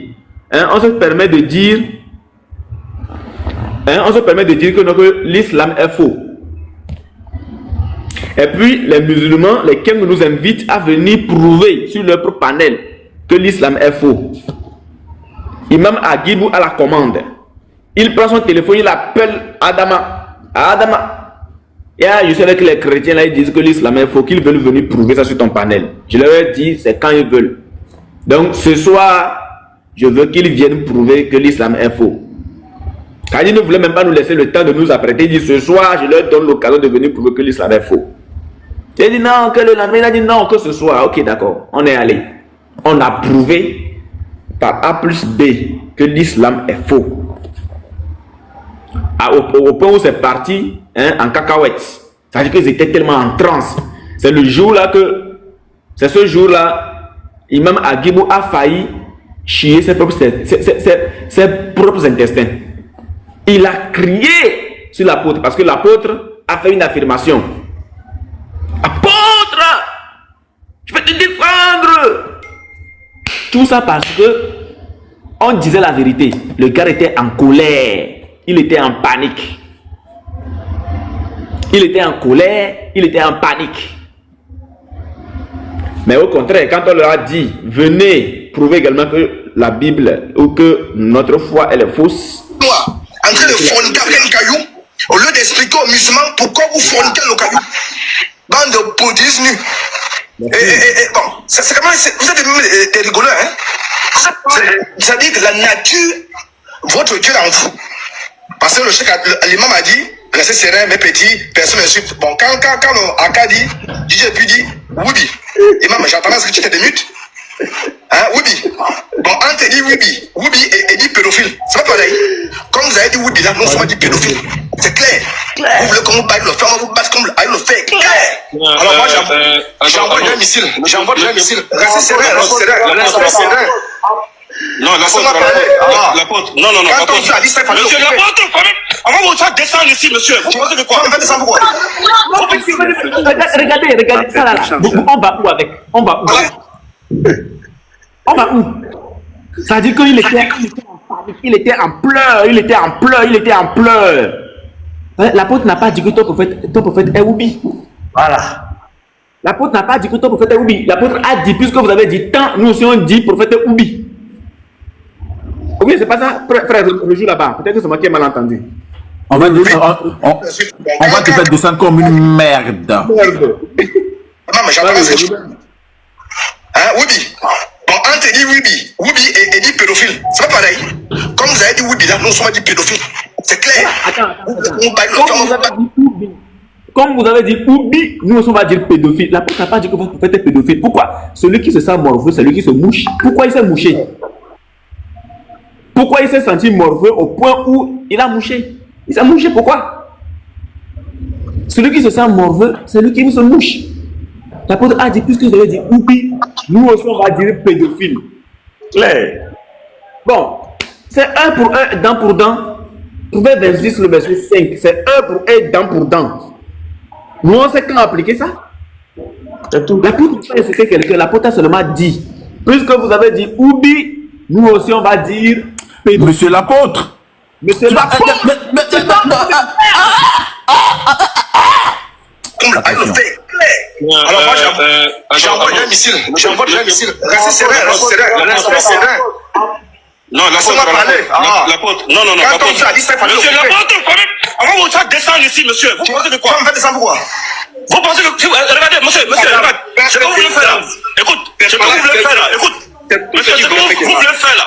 S2: que l'islam est faux. Et puis les musulmans, les Keng nous invitent à venir prouver sur leur propre panel que l'islam est faux. Imam Agibou à la commande. Il prend son téléphone, il appelle Adama. Et je sais que les chrétiens là, ils disent que l'islam est faux, qu'ils veulent venir prouver ça sur ton panel. Je leur ai dit, c'est quand ils veulent. Donc ce soir, je veux qu'ils viennent prouver que l'islam est faux. Quand ils ne voulaient même pas nous laisser le temps de nous apprêter, il dit ce soir, je leur donne l'occasion de venir prouver que l'islam est faux. J'ai dit non, que le lendemain, il a dit non, que ce soir. Ok, d'accord, on est allé. On a prouvé par A plus B que l'islam est faux. Au point où c'est parti, en cacahuète. C'est-à-dire qu'ils étaient tellement en transe. C'est ce jour-là, Imam Agibou a failli chier ses propres intestins. Il a crié sur l'apôtre parce que l'apôtre a fait une affirmation. Apôtre, je vais te défendre. Tout ça parce que on disait la vérité. Le gars était en colère. il était en panique. Il était en colère, il était en panique. Mais au contraire, quand on leur a dit, venez prouver également que la Bible ou que notre foi elle est fausse.
S7: En train de forniquer avec un caillou, au lieu d'expliquer aux musulmans pourquoi vous forniquez le caillou. Bande de bouddhistes nus. Bon, c'est quand même, vous êtes des rigoleux, hein? Ça dit que la nature, votre Dieu en vous. Parce que le cheikh, l'imam a dit, restez serein, mes petits, personne n'insulte. Bon, quand le Aka dit, DJ puis dit, Woubi. Imam, j'entends ce que tu étais de mute. Hein, Woubi. Bon, on te dit Woubi. Woubi et dit pédophile. C'est pas pareil. Comme vous avez dit Woubi, là, nous sommes dit pédophile. C'est clair. Vous voulez qu'on vous batte le faire, on vous batte comme le fait. Clair. Alors moi, j'envoie déjà un missile. J'envoie déjà un missile. Restez serein, restez serein.
S8: Non, l'apôtre. Non. Monsieur l'apôtre, quand même. On va vous faire descendre ici, monsieur. Vous pensez de quoi?
S7: On va descendre pourquoi?
S2: Regardez ça là. On va où avec? On va où? Ça dit qu'il était en panique, il était en pleurs. L'apôtre n'a pas dit que ton prophète est Oubi.
S9: Voilà.
S2: L'apôtre n'a pas dit que ton prophète est Oubi. L'apôtre a dit, puisque vous avez dit tant, nous aussi on dit prophète est Oubi. Oui, c'est pas ça, frère, je joue là-bas. Peut-être que c'est moi qui ai mal entendu.
S6: On va te faire descendre comme une merde.
S7: Non, mais j'entends ce que tu dis. Hein, Woubi. Bon, on te dit Woubi et dit pédophile. C'est pas pareil. Comme vous avez dit Woubi, là, nous sommes dit pédophile. C'est clair.
S2: Comme vous avez dit Oubi, nous on va dire pédophile. L'apôtre n'a pas dit que votre prophète est pédophile. Pourquoi? Celui qui se sent morveux, c'est celui qui se mouche. Pourquoi il s'est mouché? Pourquoi il s'est senti morveux au point où il a mouché? Il s'est mouché, pourquoi? Celui qui se sent morveux, c'est lui qui se mouche. L'apôtre a dit, puisque vous avez dit Oubi, nous aussi on va dire pédophile. Clair. Bon, c'est un pour un, dent pour dent. Proverbe 26, le verset 5. C'est un pour un, dent pour dent. Nous on sait quand appliquer ça. L'apôtre n'a pas incité quelqu'un, l'apôtre a seulement dit, puisque vous avez dit Oubi, nous aussi on va dire pédophile.
S6: Monsieur l'apôtre.
S2: Monsieur l'apôtre.
S7: Alors moi, j'envoie déjà un missile. Restez serein.
S8: Non, l'apôtre. Non.
S7: Quand on a dit ça,
S8: Monsieur l'apôtre, quand même. On va vous faire descendre ici, monsieur. Vous pensez de quoi?
S7: On va descendre pourquoi?
S8: Vous pensez que... Regardez, monsieur, regarde. Ce que vous voulez faire là. Écoute, ce que vous voulez faire là. Écoute. Monsieur, ce que vous voulez faire là.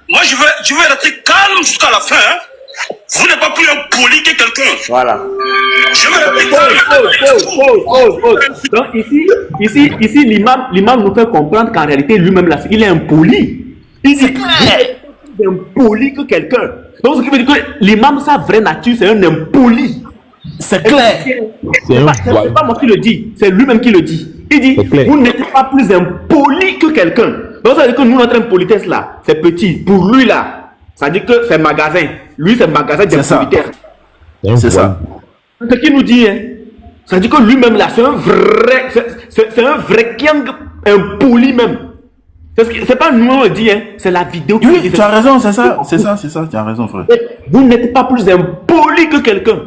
S8: Moi, je vais rester calme jusqu'à la fin. Hein. Vous n'êtes pas plus impoli que quelqu'un.
S2: Voilà.
S8: Je vais rester
S2: Pause. Donc ici l'imam nous fait comprendre qu'en réalité, lui-même, là, il est impoli. Il dit qu'il est impoli que quelqu'un. Donc, ce qui veut dire que l'imam, sa vraie nature, c'est un impoli.
S6: C'est clair.
S2: C'est pas moi qui le dis, c'est lui-même qui le dit. Il dit, vous n'êtes pas plus impoli que quelqu'un. Donc, ça veut dire que nous, notre impolitesse là, c'est petit. Pour lui là, ça veut dire que c'est magasin. Lui, c'est magasin d'impolitesse.
S6: C'est ça.
S2: C'est ce qu'il nous dit. Hein. Ça veut dire que lui-même là, c'est un vrai gang impoli même. C'est pas nous on le dit, hein. C'est la vidéo qui
S6: Oui,
S2: dit.
S6: tu as raison, c'est ça, tu as raison, frère.
S2: Vous n'êtes pas plus impoli que quelqu'un.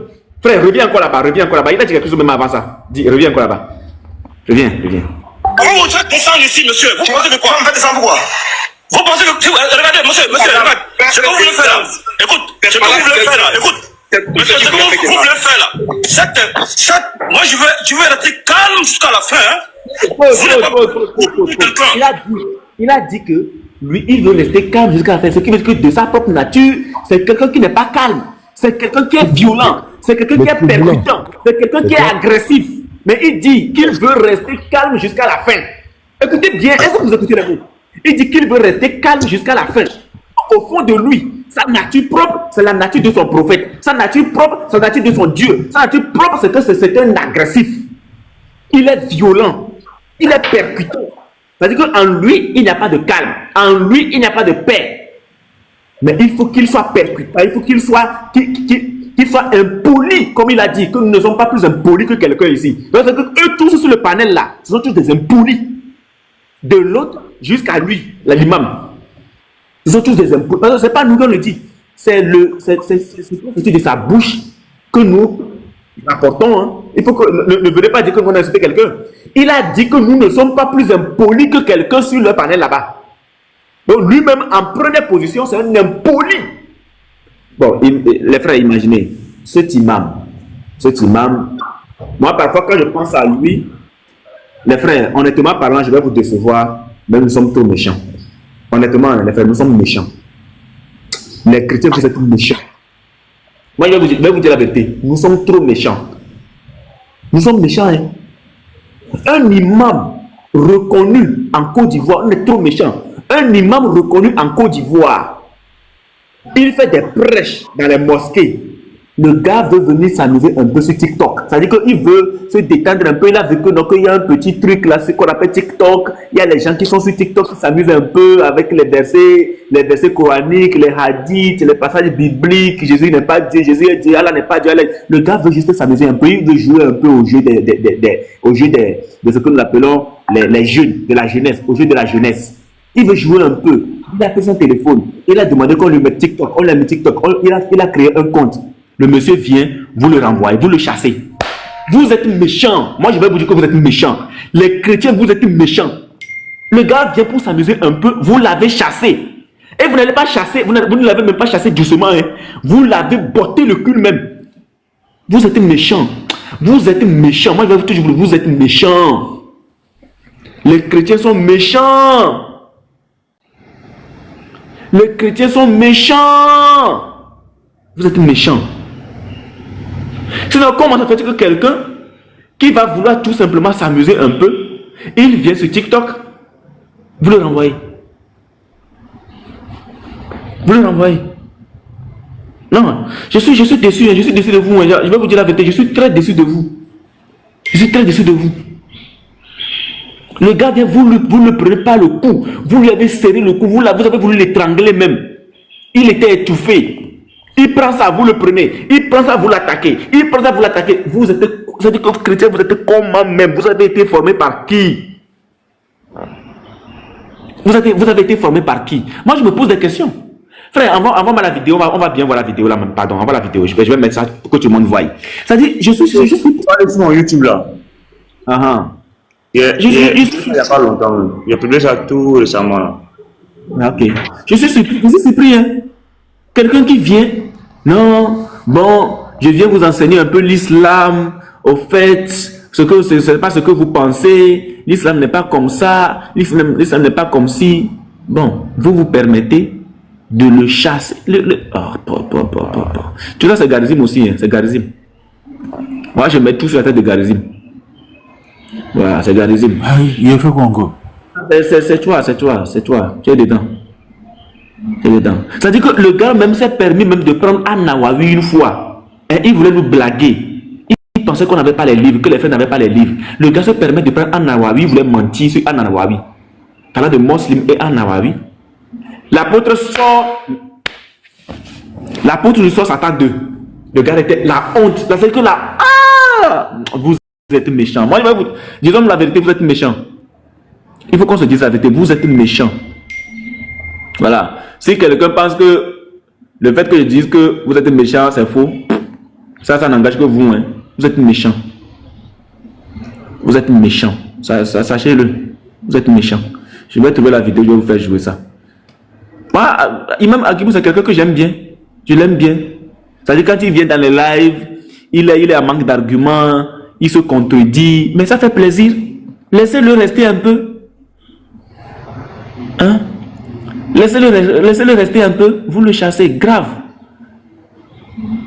S2: Frère, reviens encore là-bas. Il a dit quelque chose même avant ça. Dis, reviens encore là-bas. Reviens.
S8: On va vous faire descendre ici, monsieur. Vous pensez de quoi?
S7: On va descendre pourquoi?
S8: Vous pensez que... Regardez, monsieur, regarde. Ce que vous voulez faire là. Écoute, ce que vous voulez faire là. Écoute. Monsieur, ce que vous voulez faire là. Moi, je vais rester calme jusqu'à la fin.
S2: Il a dit que lui, il veut rester calme jusqu'à la fin. Ce qui veut dire que de sa propre nature, c'est quelqu'un qui n'est pas calme. C'est quelqu'un qui est violent. C'est quelqu'un qui est percutant. C'est quelqu'un qui est agressif. Mais il dit qu'il veut rester calme jusqu'à la fin. Écoutez bien, est-ce que vous écoutez les mots? Il dit qu'il veut rester calme jusqu'à la fin. Au fond de lui, sa nature propre, c'est la nature de son prophète. Sa nature propre, c'est la nature de son Dieu. Sa nature propre, c'est que c'est un agressif. Il est violent. Il est percutant. C'est-à-dire qu'en lui, il n'y a pas de calme. En lui, il n'y a pas de paix. Mais il faut qu'il soit percutant. Il faut qu'il soit impoli, comme il a dit, que nous ne sommes pas plus impolis que quelqu'un ici. Donc, eux tous sur le panel là, ce sont tous des impolis. De l'autre jusqu'à lui, l'imam. Ils sont tous des impolis. Ce n'est pas nous qui le dit. c'est de sa bouche que nous rapportons. Hein. Il faut que ne venez pas dire que nous avons insulté quelqu'un. Il a dit que nous ne sommes pas plus impolis que quelqu'un sur le panel là-bas. Donc lui-même, en première position, c'est un impoli. Bon, les frères, imaginez, cet imam, moi parfois quand je pense à lui, les frères, honnêtement parlant, je vais vous décevoir, mais nous sommes trop méchants. Honnêtement, les frères, nous sommes méchants. Les chrétiens, vous êtes méchants. Moi, je vais vous dire la vérité, nous sommes trop méchants. Nous sommes méchants, hein. Un imam reconnu en Côte d'Ivoire, on est trop méchants. Un imam reconnu en Côte d'Ivoire, il fait des prêches dans les mosquées. Le gars veut venir s'amuser un peu sur TikTok. C'est-à-dire qu'il veut se détendre un peu. Il a vu que donc il y a un petit truc là, ce qu'on appelle TikTok. Il y a les gens qui sont sur TikTok qui s'amusent un peu avec les versets coraniques, les hadiths, les passages bibliques. Jésus n'est pas Dieu, Jésus est Dieu, Allah n'est pas Dieu. Allah... Le gars veut juste s'amuser un peu. Il veut jouer un peu au jeu de ce que nous appelons les jeunes, de la jeunesse, au jeu de la jeunesse. Il veut jouer un peu. Il a pris son téléphone. Il a demandé qu'on lui mette TikTok. On lui a mis TikTok. Il a créé un compte. Le monsieur vient, vous le renvoyez, vous le chassez. Vous êtes méchants. Moi, je vais vous dire que vous êtes méchants. Les chrétiens, vous êtes méchants. Le gars vient pour s'amuser un peu, vous l'avez chassé. Et vous n'allez pas chasser, vous ne l'avez même pas chassé doucement. Hein. Vous l'avez botté le cul même. Vous êtes méchants. Vous êtes méchants. Moi, je vais toujours vous dire, vous êtes méchants. Les chrétiens sont méchants. Les chrétiens sont méchants. Vous êtes méchants. Sinon, comment ça fait que quelqu'un qui va vouloir tout simplement s'amuser un peu, il vient sur TikTok, vous le renvoyez. Vous le renvoyez. Non, je suis déçu, je suis déçu de vous. Je vais vous dire la vérité, je suis très déçu de vous. Je suis très déçu de vous. Le gars vient, vous ne prenez pas le coup. Vous lui avez serré le cou, vous avez voulu l'étrangler même. Il était étouffé. Il prend ça, vous le prenez. Il prend ça, vous l'attaquez. Il prend ça, vous l'attaquez. Vous êtes comme chrétien, vous êtes comment même? Vous avez été formé par qui? Vous avez été formé par qui? Moi, je me pose des questions. Frère, envoie-moi la vidéo. On va bien voir la vidéo là même. Pardon, envoie la vidéo. Je vais mettre ça pour que tout le monde voie. C'est-à-dire, je suis
S9: sur mon YouTube là. Il n'y a pas longtemps. Il a publié ça tout récemment là.
S2: Ok. Je suis surpris. Hein. Quelqu'un qui vient, non, bon, je viens vous enseigner un peu l'islam, au fait, ce n'est pas ce que vous pensez, l'islam n'est pas comme ça, l'islam n'est pas comme si, bon, vous permettez de le chasser. Tu vois, c'est Garizim aussi, hein, c'est Garizim. Moi, je mets tout sur la tête de Garizim. Voilà, c'est Garizim.
S6: Ah, il a fait quoi encore?
S2: C'est toi, tu es dedans. C'est-à-dire que le gars même s'est permis même de prendre An-Nawawi une fois. Et il voulait nous blaguer. Il pensait qu'on n'avait pas les livres, que les frères n'avaient pas les livres. Le gars se permet de prendre An-Nawawi, il voulait mentir sur An-Nawawi. Parlant de Muslim et An-Nawawi. L'apôtre lui sort Satan 2. Le gars était la honte. C'est-à-dire que vous êtes méchants. Moi, disons la vérité, vous êtes méchants. Il faut qu'on se dise la vérité, vous êtes méchants. Voilà. Si quelqu'un pense que le fait que je dise que vous êtes méchant, c'est faux, ça n'engage que vous. Hein. Vous êtes méchant. Vous êtes méchant. Sachez-le. Vous êtes méchant. Je vais trouver la vidéo, je vais vous faire jouer ça. Moi, Imam Agibou, c'est quelqu'un que j'aime bien. Je l'aime bien. C'est-à-dire quand il vient dans les lives, il est en manque d'arguments, il se contredit, mais ça fait plaisir. Laissez-le rester un peu. Hein? Laissez-le rester un peu, vous le chassez, grave.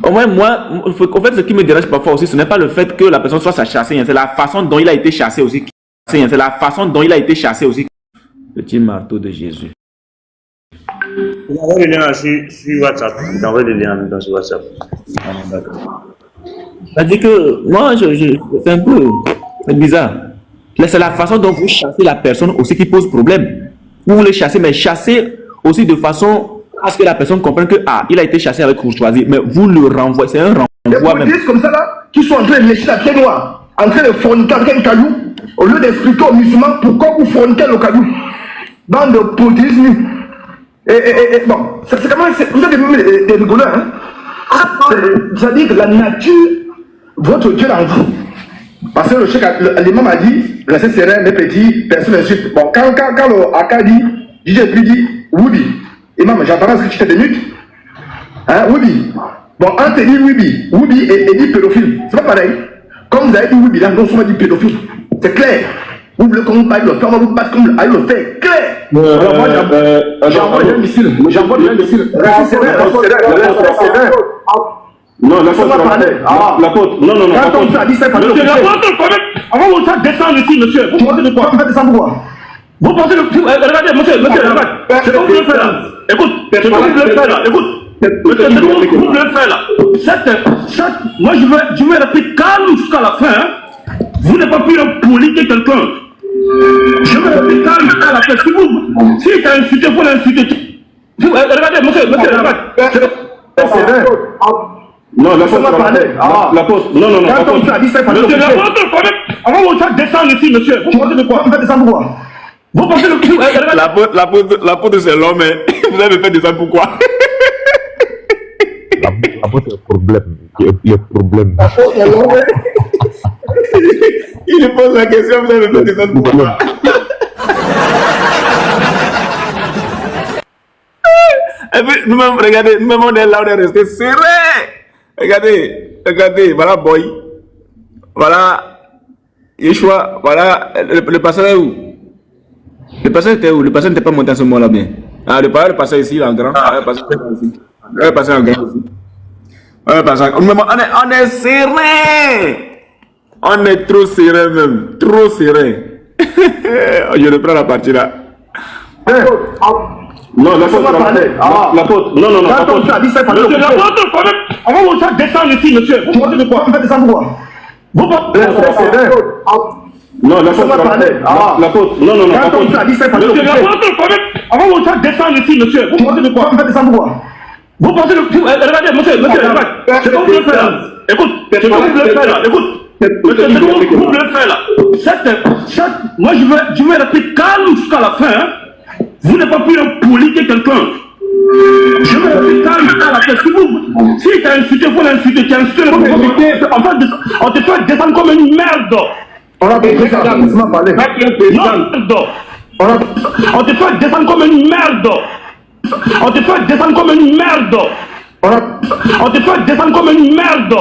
S2: Au moins, moi, en fait, ce qui me dérange parfois aussi, ce n'est pas le fait que la personne soit chassée, hein, c'est la façon dont il a été chassé aussi. C'est la façon dont il a été chassé aussi. Petit marteau de Jésus.
S9: Je t'envoie le lien sur WhatsApp. Je t'envoie le lien sur WhatsApp.
S2: C'est-à-dire que, moi, c'est un peu bizarre. C'est la façon dont vous chassez la personne aussi qui pose problème. Vous voulez chasser, mais chasser aussi de façon à ce que la personne comprenne que il a été chassé avec courtoisie, mais vous le renvoyez, c'est un renvoi même.
S1: Des comme ça là, qui sont en train de lécher la pied noire, en train de forniquer avec un caillou, au lieu d'expliquer aux musulmans pourquoi vous forniquez le caillou. Dans le polythéisme, Bon, c'est comment, vous êtes des rigoleurs, hein? C'est-à-dire que la nature, votre Dieu l'a dit. Parce que le chef, l'imam a dit, restez serein, mes petits, personne n'insulte. Bon, quand le Aka dit, DJ puis dit, Woubi, imam, j'entends ce que tu t'es minutes. Hein, Woubi. Bon, on te dit Woubi et dit pédophile. C'est pas pareil. Comme vous avez dit Woubi, là, nous sommes dit pédophile. C'est clair. Vous voulez qu'on vous parle de le faire, on va vous battre comme le fait. Clair. Alors moi, j'envoie un missile. J'envoie un missile. Restez serein, restez serein.
S9: Non, la faute, non.
S1: Quand on a dit ça,
S8: Monsieur, la faute, avant vous faire descendre ici, monsieur. Vous pensez de quoi?
S1: Vous faites descendre quoi?
S8: Vous pensez de... Regardez, monsieur, regarde. C'est ce que vous voulez faire là. Écoute, c'est ce que vous voulez faire là. Écoute. Monsieur, c'est ce que vous voulez faire là. Moi, je vais rester calme jusqu'à la fin. Vous n'avez pas pu impoliquer quelqu'un. Je vais rester calme jusqu'à la fin. Si tu as insulté, il faut l'insulter. Regardez, monsieur, regarde.
S1: C'est vrai.
S9: Non, la faute, non.
S1: Quand on a dit ça,
S8: monsieur, la faute, avant vous faire descendre ici, monsieur. Vous pensez de quoi?
S1: Vous faites descendre quoi?
S8: Vous pensez de quoi?
S2: La faute c'est l'homme, mais vous avez fait ça pourquoi?
S5: La faute est le problème. Il y a problème.
S2: Il pose la question, vous avez fait ça pourquoi? Et puis, nous-mêmes, regardez, nous-mêmes, on est là, on est resté serré. Regardez, voilà Boy. Voilà Yeshua. Voilà, le pasteur est où? Le pasteur était où? Le pasteur n'était pas monté à ce moment-là bien. Ah, le pasteur ici, il est en grand. Le pasteur ici. Le pasteur en grand ici. On est serré. On est trop serré même. Trop serré. Je reprends la partie là.
S9: Non, la faute, non.
S1: Quand on a dit ça,
S8: monsieur, la faute, avant vous faire descendre ici, monsieur. Vous pensez de quoi?
S1: Vous faites descendre quoi?
S8: Vous pensez...
S9: Non, la faute, non.
S1: Quand on a dit ça,
S8: monsieur, la faute, avant vous faire descendre ici, monsieur. Vous pensez de quoi?
S1: Vous faites descendre quoi?
S8: Vous pensez de... Regardez, monsieur, regarde. C'est ce que vous voulez faire là. Écoute, c'est ce que vous voulez faire là. Écoute. Monsieur, c'est ce que vous voulez faire là. Moi, je vais rester calme jusqu'à la fin. Vous n'avez pas pu impoliquer quelqu'un. Je vais rester calme jusqu'à la fin. Si tu as insulté, il faut l'insulter. Tu as insulté, on te fait descendre comme une merde.
S1: On a compris ça, laisse-moi parler.
S8: On te fait descendre comme une merde. On te fait descendre comme une merde. On te fait descendre comme une merde.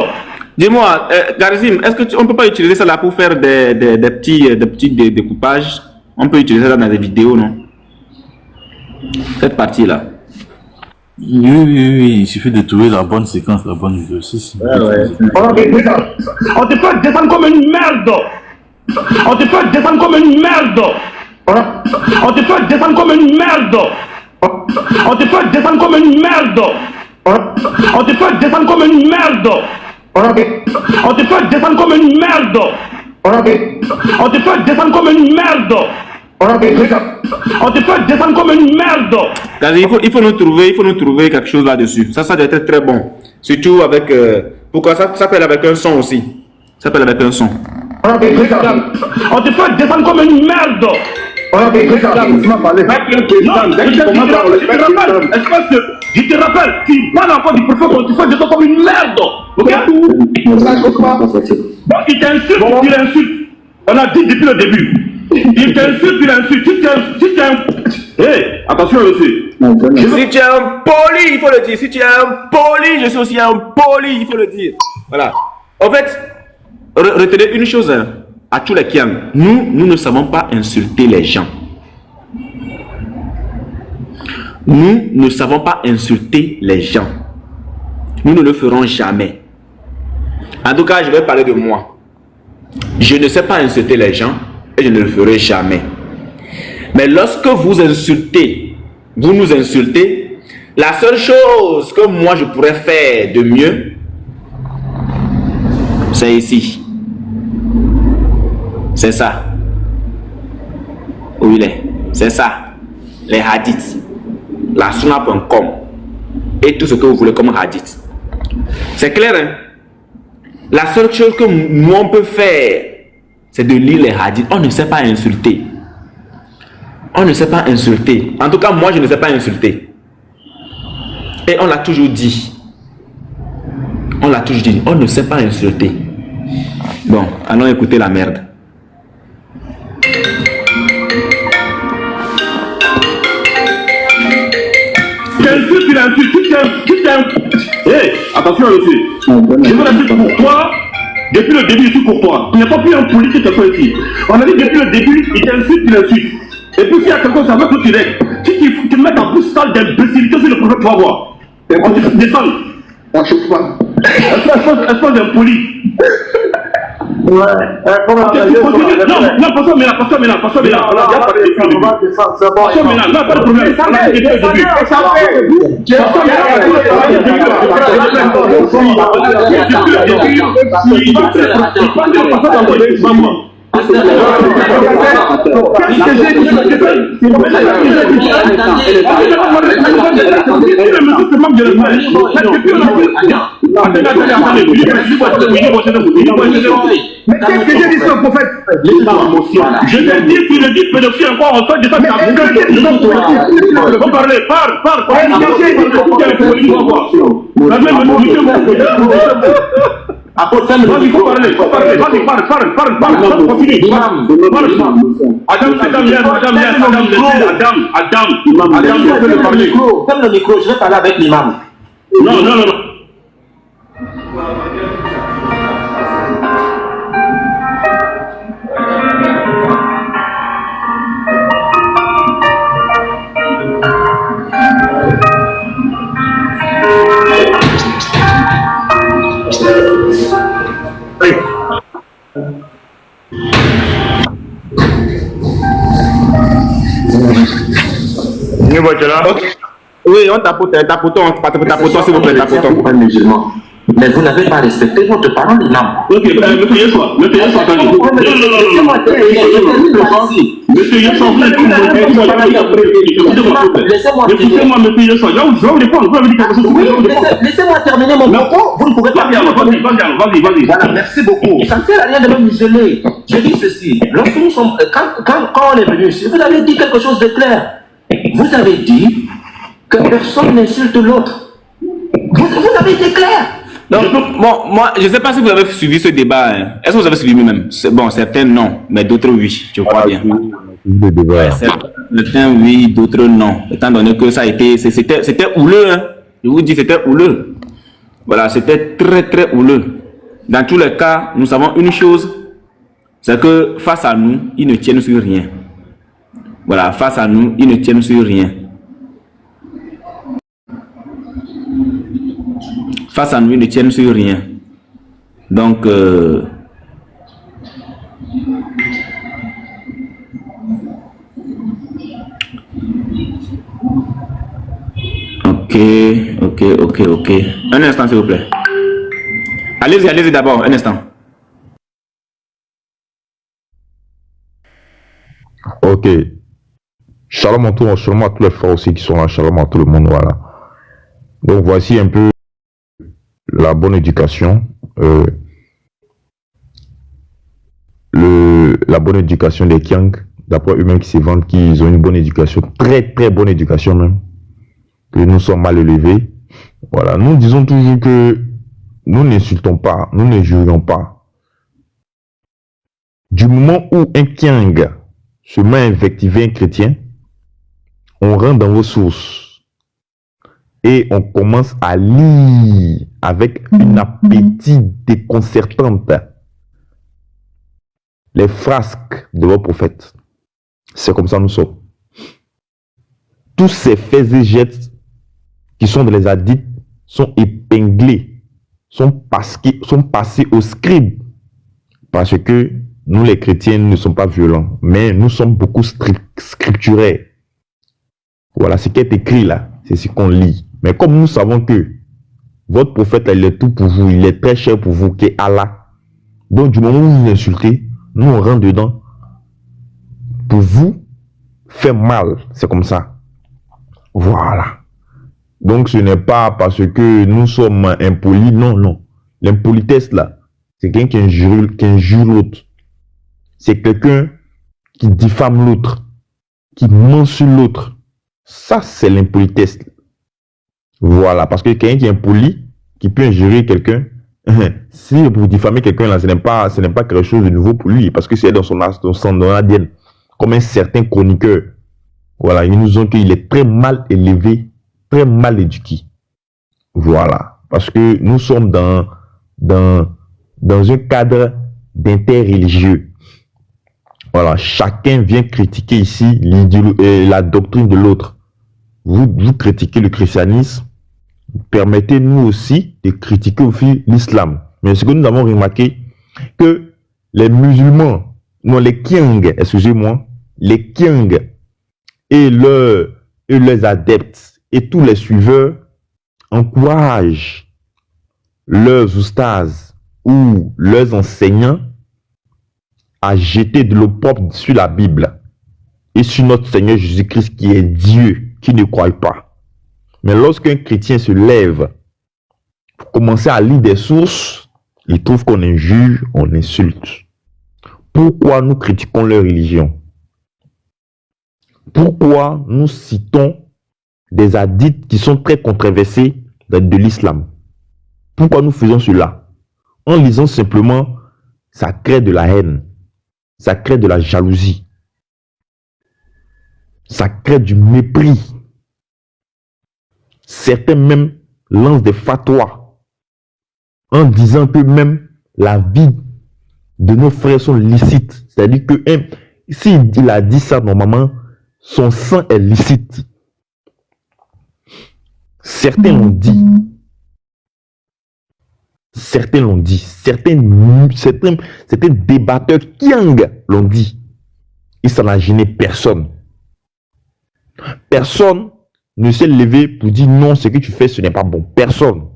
S2: Dis-moi, Garizim, est-ce qu'on ne peut pas utiliser ça là pour faire des petits découpages? On peut utiliser ça dans des vidéos, non? Cette partie-là.
S6: Oui, il suffit de trouver la bonne séquence, la bonne vidéo.
S8: On te fait descendre comme une merde. On te fait descendre comme une merde. On te fait descendre comme une merde. On te fait descendre comme une merde. On te fait descendre comme une merde. On te fait descendre comme une merde. On te fait descendre comme une merde. On te fait descendre comme une merde.
S2: Il faut nous trouver quelque chose là-dessus. Ça doit être très bon. Surtout avec... pourquoi ça s'appelle avec un son aussi? Ça s'appelle avec un son.
S8: On te fait descendre comme une merde. Je te rappelle, tu parles encore du prophète, on te fait descendre comme une merde. Ok? Donc il t'insulte, tu l'insultes. On a dit depuis le début. Il t'insulte, tu l'insultes. Si tu es un... Hey, attention monsieur.
S2: Si tu es un poli, il faut le dire. Si tu es un poli, je suis aussi un poli, il faut le dire. Voilà. En fait, retenez une chose, hein, à tous les kiams. Nous ne savons pas insulter les gens. Nous ne savons pas insulter les gens. Nous ne le ferons jamais. En tout cas, je vais parler de moi. Je ne sais pas insulter les gens et je ne le ferai jamais. Mais lorsque vous insultez, vous nous insultez, la seule chose que moi je pourrais faire de mieux, c'est ici. C'est ça. Où il est? C'est ça. Les hadiths. La sunna.com. Et tout ce que vous voulez comme hadith. C'est clair, hein? La seule chose que nous on peut faire, c'est de lire les hadiths. On ne sait pas insulter. On ne sait pas insulter. En tout cas, moi, je ne sais pas insulter. Et on l'a toujours dit. On l'a toujours dit. On ne sait pas insulter. Bon, allons écouter la merde.
S10: Tu l'insultes, hey, attention monsieur. Je veux l'insulter pour toi. Depuis le début, ici pour toi. Il n'y a pas plus un politique que toi ici. On a dit depuis le début, il t'insulte, tu l'insultes. Et puis s'il y a quelqu'un qui veut que tu l'aides, si tu mets ta bouche sale d'imbécilité sur le prophète, tu vas voir. On te descend.
S1: On chauffe pas.
S10: Espèce d'impoli. Ouais, non, passons maintenant. On a déjà parlé depuis le début. Passons maintenant, non, pas de problème. On a dit depuis le début.
S1: Mais qu'est-ce que j'ai dit sur le prophète?
S10: Je t'ai dit, tu le dis, pédophile encore, en fait, de ça, Vas-y, faut parler. Vas-y, parle. Continue. Adam, je peux parler.
S11: Ferme le micro, je vais parler avec l'imam.
S10: Non.
S2: Oui, on tapote, s'il vous plaît, tapotons.
S11: Musulman. Mais vous n'avez pas respecté votre parole, imam.
S10: Ok, monsieur Yeshua, Monsieur Yeshua, écoutez-moi, monsieur Yeshua, je vais vous répondre, vous avez dit quelque chose.
S11: Laissez-moi terminer mon propos, vous ne pouvez pas.
S10: Vas-y.
S11: Voilà, merci beaucoup. Ça ne sert à rien de me museler. Je dis ceci, lorsque nous sommes, quand on est venu ici, vous avez dit quelque chose de clair. Vous avez dit que personne n'insulte l'autre. Vous avez été clair.
S2: Donc, bon, moi, je ne sais pas si vous avez suivi ce débat. Hein. Est-ce que vous avez suivi vous-même? Bon, certains non, mais d'autres oui, je crois bien. Certains oui, d'autres non. Étant donné que ça a été, c'était houleux. Hein. Je vous dis, c'était houleux. Voilà, c'était très houleux. Dans tous les cas, nous savons une chose, c'est que face à nous, ils ne tiennent sur rien. Voilà, face à nous, ils ne tiennent sur rien. Face à nous, ils ne tiennent sur rien. Donc, ok. Un instant, s'il vous plaît. Allez-y d'abord, un instant.
S5: Ok. Shalom à tous les frères aussi qui sont là. Shalom à tout le monde, voilà. Donc, voici un peu la bonne éducation. La bonne éducation des Kiang, d'après eux-mêmes qui se vendent, qu'ils ont une bonne éducation, très bonne éducation même, que nous sommes mal élevés. Voilà, nous disons toujours que nous n'insultons pas, nous ne jurions pas. Du moment où un Kiang se met à invectiver un chrétien, on rentre dans vos sources et on commence à lire avec un appétit déconcertante les frasques de vos prophètes. C'est comme ça nous sommes. Tous ces faits et gestes qui sont dans les hadiths sont épinglés, sont passés au scribe. Parce que nous les chrétiens ne sommes pas violents, mais nous sommes beaucoup scripturaires. Voilà ce qui est écrit là, c'est ce qu'on lit. Mais comme nous savons que votre prophète, il est tout pour vous, il est très cher pour vous, qui est Allah. Donc du moment où vous insultez, nous on rentre dedans pour vous faire mal. C'est comme ça. Voilà. Donc ce n'est pas parce que nous sommes impolis, non. L'impolitesse là, c'est quelqu'un qui injure l'autre. C'est quelqu'un qui diffame l'autre, qui ment sur l'autre. Ça, c'est l'impolitesse. Voilà, parce que quelqu'un qui est impoli, qui peut injurer quelqu'un, si vous diffamez quelqu'un, là, ce n'est pas quelque chose de nouveau pour lui, parce que c'est dans son ADN, comme un certain chroniqueur. Voilà, ils nous ont dit qu'il est très mal élevé, très mal éduqué. Voilà, parce que nous sommes dans un cadre d'interreligieux. Voilà, chacun vient critiquer ici la doctrine de l'autre. Vous critiquez le christianisme, permettez-nous aussi de critiquer aussi l'islam. Mais ce que nous avons remarqué, que les musulmans, non les Kiang, excusez-moi, les Kiang et leurs adeptes et tous les suiveurs encouragent leurs oustas ou leurs enseignants à jeter de l'eau propre sur la Bible et sur notre Seigneur Jésus-Christ qui est Dieu, qui ne croit pas. Mais lorsqu'un chrétien se lève pour commencer à lire des sources, il trouve qu'on injure, on insulte. Pourquoi nous critiquons leur religion? Pourquoi nous citons des hadiths qui sont très controversés de l'islam? Pourquoi nous faisons cela? En lisant simplement, ça crée de la haine, ça crée de la jalousie, ça crée du mépris. Certains même lancent des fatwas en disant que même la vie de nos frères sont licites. C'est-à-dire que s'il a dit ça normalement, son sang est licite. Certains l'ont dit. Certains l'ont dit. Certains débatteurs Kiang l'ont dit. Et ça n'a gêné personne. Personne ne s'est levé pour dire non, ce que tu fais, ce n'est pas bon. Personne.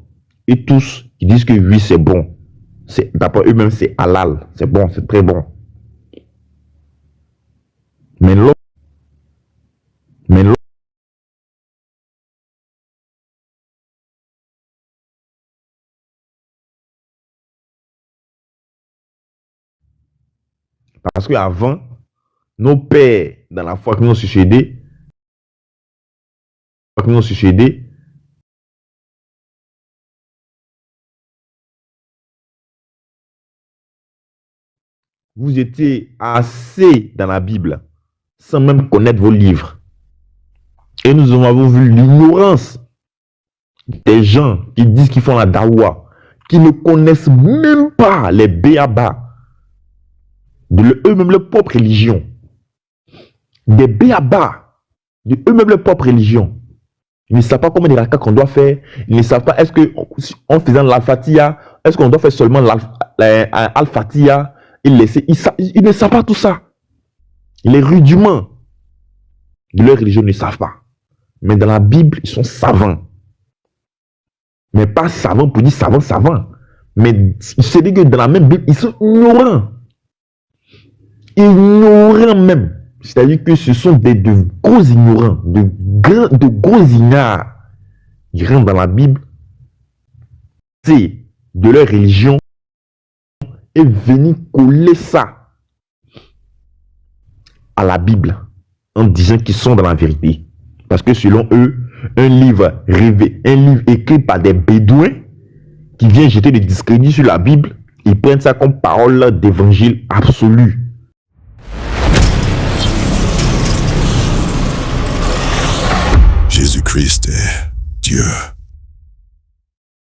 S5: Et tous, ils disent que oui, c'est bon. D'après eux-mêmes, c'est halal. C'est bon, c'est très bon. Mais l'autre, parce qu'avant, nos pères, dans la foi qui nous ont succédé, vous étiez assez dans la Bible, sans même connaître vos livres. Et nous avons vu l'ignorance des gens qui disent qu'ils font la dawa, qui ne connaissent même pas les béabas de eux-mêmes leur propre religion. Des béabas de eux-mêmes leur propre religion. Ils ne savent pas combien de rakats qu'on doit faire. Ils ne savent pas, est-ce qu'en faisant l'al-fatiha, est-ce qu'on doit faire seulement l'al-fatiha et laisser. Ils ne savent pas tout ça. Les rudiments de leur religion ne savent pas. Mais dans la Bible, ils sont savants. Mais pas savants pour dire savants. Mais c'est que dans la même Bible, ils sont ignorants. Ignorants même. C'est-à-dire que ce sont de gros ignorants, de gros ignares. Ils rentrent dans la Bible, c'est de leur religion, et venir coller ça à la Bible en disant qu'ils sont dans la vérité. Parce que selon eux, un livre écrit par des bédouins qui vient jeter des discrédits sur la Bible, ils prennent ça comme parole d'évangile absolu.
S12: Jésus-Christ est Dieu.